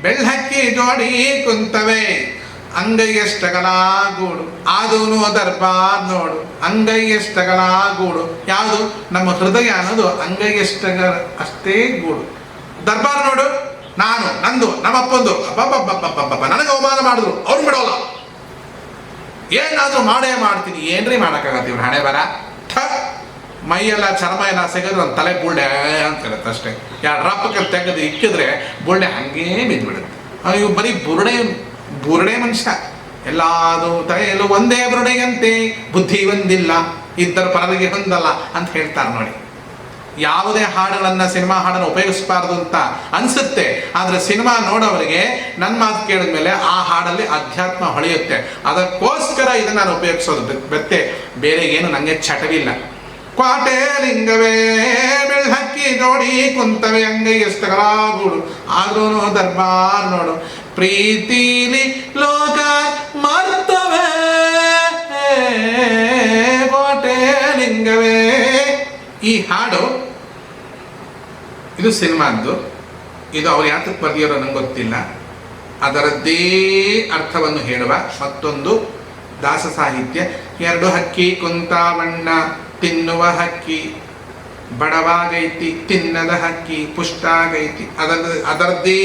ಬೆಳ್ಳಕ್ಕಿ ಜೋಡಿ ಕುಂತವೆ, ಅಂಗೈಯಷ್ಟಗಲ ಗೂಡು. ಆದೂನು ದರ್ಬಾರ್ ನೋಡು, ಅಂಗೈಯಷ್ಟಗಲ ಗೂಡು. ಯಾವುದು? ನಮ್ಮ ಹೃದಯ ಅನ್ನೋದು ಅಂಗೈಯಷ್ಟಗ ಅಷ್ಟೇ ಗೂಡು. ದರ್ಬಾರ್ ನೋಡು, ನಾನು ನಂದು ನಮ್ಮಪ್ಪಂದು ಅಬ್ಬಬ್ಬಬ್ಬಬ್ಬಬ್ಬ ನನಗೆ ಅವಮಾನ ಮಾಡಿದ್ರು, ಅವ್ರು ಬಿಡೋಲ್ಲ, ಏನಾದ್ರೂ ಮಾಡೇ ಮಾಡ್ತೀನಿ. ಏನ್ರಿ ಮಾಡಕ್ಕಾಗತ್ತೆ ಇವ್ರು ಹಣೆ ಬರ. ಮೈಯೆಲ್ಲ ಚರ್ಮ ಎಲ್ಲ ಸಿಗದ್ರೆ ಒಂದು ತಲೆ ಬುಳ್ಳೆ ಅಂತ ಹೇಳುತ್ತೆ ಅಷ್ಟೇ. ಎರಡು ರಪ್ಪಕ್ಕೆ ತೆಗೆದು ಇಕ್ಕಿದ್ರೆ ಬುಳ್ಳೆ ಹಂಗೇ ಬಿದ್ದುಬಿಡುತ್ತೆ. ಇವು ಬರೀ ಬುರುಡೆ ಮನುಷ್ಯ. ಎಲ್ಲಾದು ತಲೆಯಲ್ಲೂ ಒಂದೇ ಬುರುಡೆಯಂತೆ, ಬುದ್ಧಿ ಒಂದಿಲ್ಲ, ಇದ್ದರು ಪರರಿಗೆ ಹೊಂದಲ್ಲ ಅಂತ ಹೇಳ್ತಾರೆ. ನೋಡಿ, ಯಾವುದೇ ಹಾಡುಗಳನ್ನ ಸಿನಿಮಾ ಹಾಡನ್ನು ಉಪಯೋಗಿಸಬಾರ್ದು ಅಂತ ಅನ್ಸುತ್ತೆ. ಆದ್ರೆ ಸಿನಿಮಾ ನೋಡೋವರಿಗೆ ನನ್ನ ಮಾತು ಕೇಳಿದ್ಮೇಲೆ ಆ ಹಾಡಲ್ಲಿ ಅಧ್ಯಾತ್ಮ ಹೊಳೆಯುತ್ತೆ. ಅದಕ್ಕೋಸ್ಕರ ಇದನ್ನ ನಾನು ಉಪಯೋಗಿಸೋದು, ಮತ್ತೆ ಬೇರೆ ಏನು ನನಗೆ ಚಟವಿಲ್ಲ. ಕ್ವಾಟೆ ಲಿಂಗವೇ ಬೆಳ್ಳಕ್ಕಿ ಜೋಡಿ ಕುಂತವೆ, ಅಂಗೈಯಷ್ಟಗಲ ಗೂಡು. ಆದ್ರೂ ದರ್ಬಾರ್ ನೋಡು, ಪ್ರೀತಿಲಿ ಲೋಕ ಮರ್ತವೆ, ಕ್ವಾಟೆ ಲಿಂಗವೇ. ಈ ಹಾಡು ಇದು ಸಿನಿಮಾದ್ದು. ಇದು ಅವ್ರು ಯಾತಕ್ಕೆ ಬರೆದಿರೋ ನಂಗೆ ಗೊತ್ತಿಲ್ಲ. ಅದರದ್ದೇ ಅರ್ಥವನ್ನು ಹೇಳುವ ಮತ್ತೊಂದು ದಾಸ ಸಾಹಿತ್ಯ. ಎರಡು ಹಕ್ಕಿ ಕುಂತಾವಣ್ಣ, ತಿನ್ನುವ ಹಕ್ಕಿ ಬಡವಾಗೈತಿ, ತಿನ್ನದ ಹಕ್ಕಿ ಪುಷ್ಟಾಗೈತಿ. ಅದರದ್ದೇ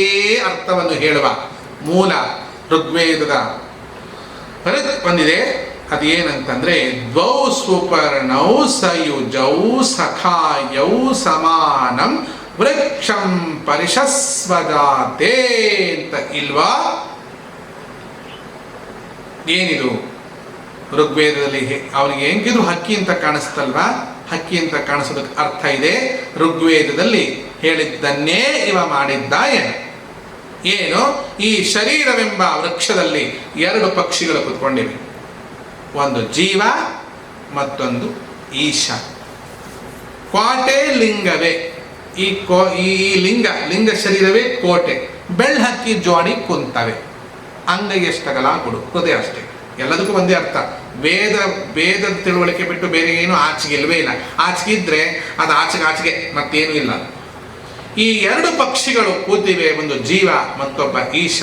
ಅರ್ಥವನ್ನು ಹೇಳುವ ಮೂಲ ಋಗ್ವೇದದ ಬಂದಿದೆ. ಅದೇನಂತಂದ್ರೆ, ದ್ವೌ ಸುಪರ್ಣೌ ಸಯುಜೌ ಸಖಾಯೌ ಸಮಾನಂ ವೃಕ್ಷಂ ಪರಿಶಸ್ವಜಾತೆ ಅಂತ ಇಲ್ವಾ? ಏನಿದು? ಋಗ್ವೇದದಲ್ಲಿ ಅವನಿಗೆ ಹೆಂಗಿದ್ರು ಹಕ್ಕಿ ಅಂತ ಕಾಣಿಸ್ತಲ್ವಾ? ಹಕ್ಕಿ ಅಂತ ಕಾಣಿಸೋದಕ್ಕೆ ಅರ್ಥ ಇದೆ. ಋಗ್ವೇದದಲ್ಲಿ ಹೇಳಿದ್ದನ್ನೇ ಇವ ಮಾಡಿದ್ದ. ಏನು? ಈ ಶರೀರವೆಂಬ ವೃಕ್ಷದಲ್ಲಿ ಎರಡು ಪಕ್ಷಿಗಳು ಕೂತ್ಕೊಂಡಿವೆ. ಒಂದು ಜೀವ, ಮತ್ತೊಂದು ಈಶ. ಕ್ವಾಟೆ ಲಿಂಗವೇ ಈ ಲಿಂಗ ಶರೀರವೇ ಕೋಟೆ, ಬೆಳ್ಹಕ್ಕಿ ಜೋಡಿ ಕುಂತವೆ, ಅಂಗ ಎಷ್ಟಗಲ ಗುಡು, ಹೃದಯ ಅಷ್ಟೇ. ಎಲ್ಲದಕ್ಕೂ ಒಂದೇ ಅರ್ಥ. ವೇದದ ತಿಳುವಳಿಕೆ ಬಿಟ್ಟು ಬೇರೆ ಏನು ಆಚೆಗೆ ಇಲ್ವೇ ಇಲ್ಲ. ಆಚೆಗೆ ಇದ್ರೆ ಅದು ಆಚೆಗೆ ಮತ್ತೇನು ಇಲ್ಲ. ಈ ಎರಡು ಪಕ್ಷಿಗಳು ಕೂತಿವೆ, ಒಂದು ಜೀವ ಮತ್ತೊಬ್ಬ ಈಶ.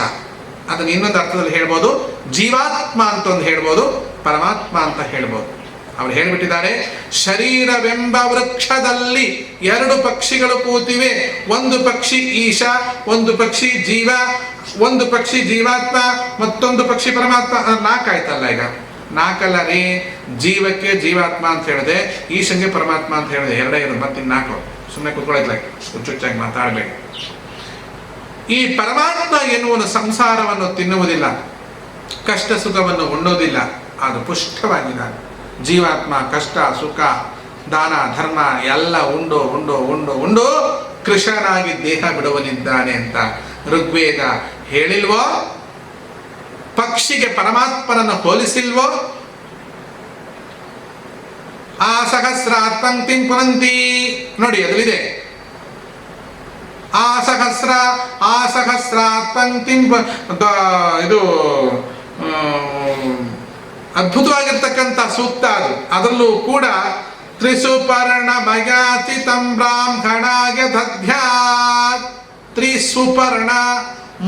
ಅದನ್ನು ಇನ್ನೊಂದು ಅರ್ಥದಲ್ಲಿ ಹೇಳ್ಬೋದು, ಜೀವಾತ್ಮ ಅಂತ ಒಂದು ಹೇಳ್ಬೋದು, ಪರಮಾತ್ಮ ಅಂತ ಹೇಳ್ಬೋದು. ಅವರು ಹೇಳಿಬಿಟ್ಟಿದ್ದಾರೆ, ಶರೀರವೆಂಬ ವೃಕ್ಷದಲ್ಲಿ ಎರಡು ಪಕ್ಷಿಗಳು ಕೂತಿವೆ, ಒಂದು ಪಕ್ಷಿ ಈಶ, ಒಂದು ಪಕ್ಷಿ ಜೀವ, ಒಂದು ಪಕ್ಷಿ ಜೀವಾತ್ಮ, ಮತ್ತೊಂದು ಪಕ್ಷಿ ಪರಮಾತ್ಮ. ನಾಲ್ಕಾಯ್ತಲ್ಲ ಈಗ. ನಾಲ್ಕಲ್ಲ ರೀ, ಜೀವಕ್ಕೆ ಜೀವಾತ್ಮ ಅಂತ ಹೇಳಿದೆ, ಈಶಂಗೆ ಪರಮಾತ್ಮ ಅಂತ ಹೇಳಿದೆ, ಎರಡೇ ಇರೋದು, ಮತ್ತಿನ್ನು ನಾಲ್ಕು. ಸುಮ್ಮನೆ ಕೂತ್ಕೊಳ್ಳೋದ್ಲ, ಹುಚ್ಚುಚ್ಚಾಗಿ ಮಾತಾಡಬೇಡಿ. ಈ ಪರಮಾತ್ಮ ಎನ್ನುವನು ಸಂಸಾರವನ್ನು ತಿನ್ನುವುದಿಲ್ಲ, ಕಷ್ಟ ಸುಖವನ್ನು ಉಣ್ಣೋದಿಲ್ಲ, ಅದು ಪುಷ್ಟವಾಗಿದ್ದಾನೆ. ಜೀವಾತ್ಮ ಕಷ್ಟ ಸುಖ ದಾನ ಧರ್ಮ ಎಲ್ಲ ಉಂಡು ಕೃಶನಾಗಿ ದೇಹ ಬಿಡುವನಿದ್ದಾನೆ ಅಂತ ಋಗ್ವೇದ ಹೇಳಿಲ್ವೋ? ಪಕ್ಷಿಗೆ ಪರಮಾತ್ಮನನ್ನು ಹೋಲಿಸಿಲ್ವೋ? ಆ ಸಹಸ್ರಾತ್ ಪಂಕ್ತಿಂ ಪುನಂತಿ ನೋಡಿ, ಅದಲ್ಲಿದೆ. ಆ ಸಹಸ್ರಾತ್ ಪಂಕ್ತಿಂ, ಇದು ಅದ್ಭುತವಾಗಿರ್ತಕ್ಕಂಥ ಸೂಕ್ತ ಅದು. ಅದರಲ್ಲೂ ಕೂಡ ತ್ರಿಸುಪರ್ಣ ಮಯಾತಿ ಬ್ರಾಹ್ಮಣಾಯ ದಧ್ಯಾತ್. ತ್ರಿಸುಪರ್ಣ,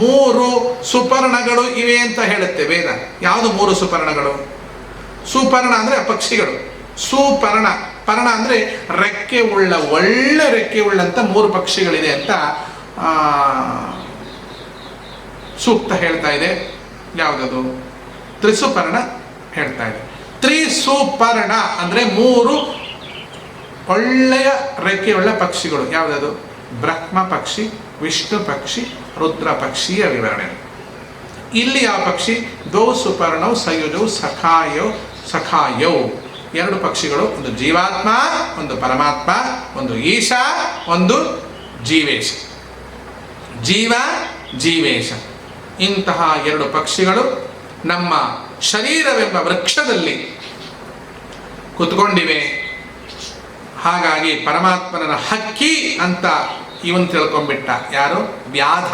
ಮೂರು ಸುಪರ್ಣಗಳು ಇವೆ ಅಂತ ಹೇಳುತ್ತೆ ವೇದ. ಯಾವುದು ಮೂರು ಸುಪರ್ಣಗಳು? ಸುಪರ್ಣ ಅಂದ್ರೆ ಪಕ್ಷಿಗಳು, ಸುಪರ್ಣ, ಪರ್ಣ ಅಂದ್ರೆ ರೆಕ್ಕೆ ಉಳ್ಳ, ಒಳ್ಳೆ ರೆಕ್ಕೆ ಉಳ್ಳಂತ ಮೂರು ಪಕ್ಷಿಗಳಿದೆ ಅಂತ ಸೂಕ್ತ ಹೇಳ್ತಾ ಇದೆ. ಯಾವುದದು? ತ್ರಿಸುಪರ್ಣ ಹೇಳ್ತಾ ಇದೆ. ತ್ರಿಸುಪರ್ಣ ಅಂದ್ರೆ ಮೂರು ಒಳ್ಳೆಯ ರೆಕ್ಕೆಯುಳ್ಳ ಪಕ್ಷಿಗಳು. ಯಾವುದದು? ಬ್ರಹ್ಮ ಪಕ್ಷಿ, ವಿಷ್ಣು ಪಕ್ಷಿ, ರುದ್ರ ಪಕ್ಷಿಯ ವಿವರಣೆ. ಇಲ್ಲಿ ಯಾವ ಪಕ್ಷಿ? ದೋ ಸುಪರ್ಣವು ಸಯುಜೌ ಸಖಾಯೌ. ಎರಡು ಪಕ್ಷಿಗಳು, ಒಂದು ಜೀವಾತ್ಮ, ಒಂದು ಪರಮಾತ್ಮ, ಒಂದು ಈಶ, ಒಂದು ಜೀವೇಶ. ಜೀವ ಜೀವೇಶ, ಇಂತಹ ಎರಡು ಪಕ್ಷಿಗಳು ನಮ್ಮ ಶರೀರವೆಂಬ ವೃಕ್ಷದಲ್ಲಿ ಕುತ್ಕೊಂಡಿವೆ. ಹಾಗಾಗಿ ಪರಮಾತ್ಮನ ಹಕ್ಕಿ ಅಂತ ಇವನು ತಿಳ್ಕೊಂಡ್ಬಿಟ್ಟ. ಯಾರು? ವ್ಯಾಧ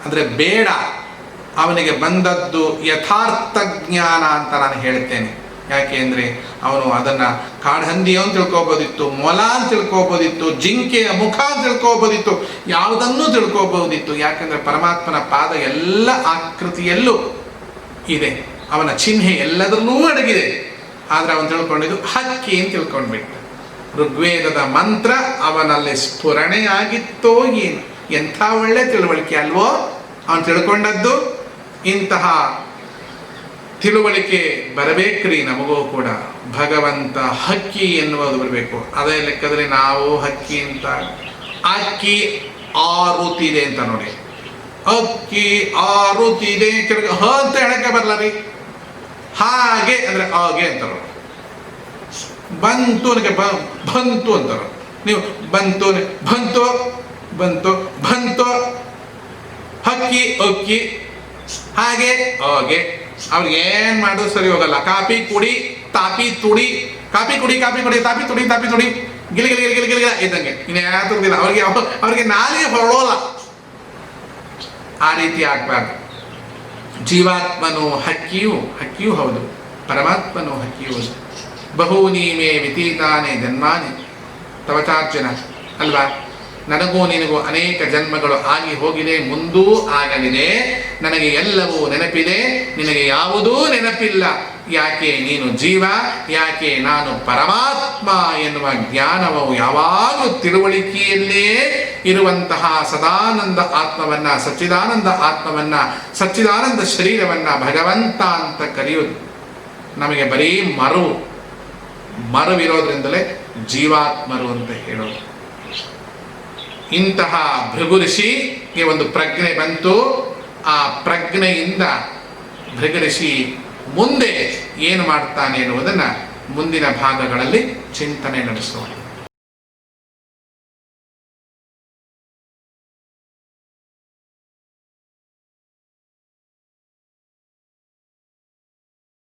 ಅಂದರೆ ಬೇಡ, ಅವನಿಗೆ ಬಂದದ್ದು ಯಥಾರ್ಥ ಜ್ಞಾನ ಅಂತ ನಾನು ಹೇಳ್ತೇನೆ. ಯಾಕೆ ಅಂದರೆ ಅವನು ಅದನ್ನು ಕಾಡಹಂದಿಯೋ ಅಂತ ತಿಳ್ಕೊಬೋದಿತ್ತು, ಮೊಲ ಅಂತ ತಿಳ್ಕೊಬೋದಿತ್ತು, ಜಿಂಕೆಯ ಮುಖ ಅಂತ ತಿಳ್ಕೊಬೋದಿತ್ತು, ಯಾವುದನ್ನೂ ತಿಳ್ಕೊಬೋದಿತ್ತು. ಯಾಕೆಂದರೆ ಪರಮಾತ್ಮನ ಪಾದ ಎಲ್ಲ ಆಕೃತಿಯಲ್ಲೂ ಇದೆ, ಅವನ ಚಿಹ್ನೆ ಎಲ್ಲದರಲ್ಲೂ ಅಡಗಿದೆ. ಆದರೆ ಅವನು ತಿಳ್ಕೊಂಡಿದ್ದು ಹಕ್ಕಿ ಅಂತ ತಿಳ್ಕೊಂಡ್ಬಿಟ್ಟ. ಋಗ್ವೇದದ ಮಂತ್ರ ಅವನಲ್ಲಿ ಸ್ಫುರಣೆಯಾಗಿತ್ತೋ ಏನು? ಎಂಥ ಒಳ್ಳೆ ತಿಳುವಳಿಕೆ ಅಲ್ವೋ ಅವನು ತಿಳ್ಕೊಂಡದ್ದು. ಇಂತಹ ತಿಳುವಳಿಕೆ ಬರಬೇಕ್ರಿ ನಮಗೂ ಕೂಡ. ಭಗವಂತ ಹಕ್ಕಿ ಎನ್ನುವುದು ಬರಬೇಕು. ಅದೇ ಲೆಕ್ಕದಲ್ಲಿ ನಾವು ಹಕ್ಕಿ ಅಂತ, ಅಕ್ಕಿ ಆರುತ್ತಿದೆ ಅಂತ ನೋಡಿ, ಅಕ್ಕಿ ಆರುತ್ತಿದೆ ಹ ಅಂತ ಹೇಳಕ್ಕೆ ಬರಲ್ಲ ರೀ. ಹಾಗೆ ಅಂದ್ರೆ ಹಾಗೆ ಅಂತಾರ. ಬಂತು ನನಗೆ ಬಂತು ಅಂತಾರ. ನೀವು ಬಂತು ಬಂತು ಬಂತು ಬಂತು, ಹಕ್ಕಿ ಅಕ್ಕಿ, ಹಾಗೆ ಹಾಗೆ. ಅವ್ರಿಗೆ ಏನ್ ಮಾಡೋದು ಸರಿ ಹೋಗಲ್ಲ. ಕಾಪಿ ಕುಡಿ ತಾಪಿ ತುಡಿ, ಕಾಪಿ ಕುಡಿ ಕಾಪಿ ಕುಡಿ, ತಾಪಿ ತುಡಿ ತಾಪಿ ತುಡಿ, ಗಿಲಿ ಗಿಲಿ ಗಿಲಿ ಗಿಲಿ ಇದ್ದಂಗೆ ಇನ್ನೇದಿಲ್ಲ. ಅವ್ರಿಗೆ ನಾಲಿಗೆ ಹೊರಡೋಲ್ಲ. ಆ ರೀತಿ ಆಗ್ಬಾರ್ದು. ಜೀವಾತ್ಮನು ಹಕ್ಕಿಯೂ ಹೌದು, ಪರಮಾತ್ಮನು ಹಕ್ಕಿಯೂ ಹೌದು. ಬಹೂನಿ ಮೇ ವಿತೀತಾನೆ ಜನ್ಮಾನಿ ತವಚಾರ್ಜುನ ಅಲ್ವಾ? ನನಗೂ ನಿನಗೂ ಅನೇಕ ಜನ್ಮಗಳು ಆಗಿ ಹೋಗಿದೆ, ಮುಂದೂ ಆಗಲಿದೆ. ನನಗೆ ಎಲ್ಲವೂ ನೆನಪಿದೆ, ನಿನಗೆ ಯಾವುದೂ ನೆನಪಿಲ್ಲ. ಯಾಕೆ? ನೀನು ಜೀವ, ಯಾಕೆ ನಾನು ಪರಮಾತ್ಮ ಎನ್ನುವ ಜ್ಞಾನವು ಯಾವಾಗಲೂ ತಿಳುವಳಿಕೆಯಲ್ಲೇ ಇರುವಂತಹ ಸದಾನಂದ ಆತ್ಮವನ್ನ, ಸಚ್ಚಿದಾನಂದ ಆತ್ಮವನ್ನ, ಸಚ್ಚಿದಾನಂದ ಶರೀರವನ್ನ ಭಗವಂತ ಅಂತ ಕರೆಯುವುದು ನಮಗೆ ಬರೀ ಮರುವಿರೋದ್ರಿಂದಲೇ ಜೀವಾತ್ಮರು ಅಂತ ಹೇಳೋದು. ಇಂತಹ ಭೃಗು ಋಷಿಗೆ ಒಂದು ಪ್ರಜ್ಞೆ ಬಂತು. ಆ ಪ್ರಜ್ಞೆಯಿಂದ ಭೃಗು ಋಷಿ ಮುಂದೆ ಏನು ಮಾಡ್ತಾನೆ ಎನ್ನುವುದನ್ನು ಮುಂದಿನ ಭಾಗಗಳಲ್ಲಿ ಚಿಂತನೆ ನಡೆಸೋಣ.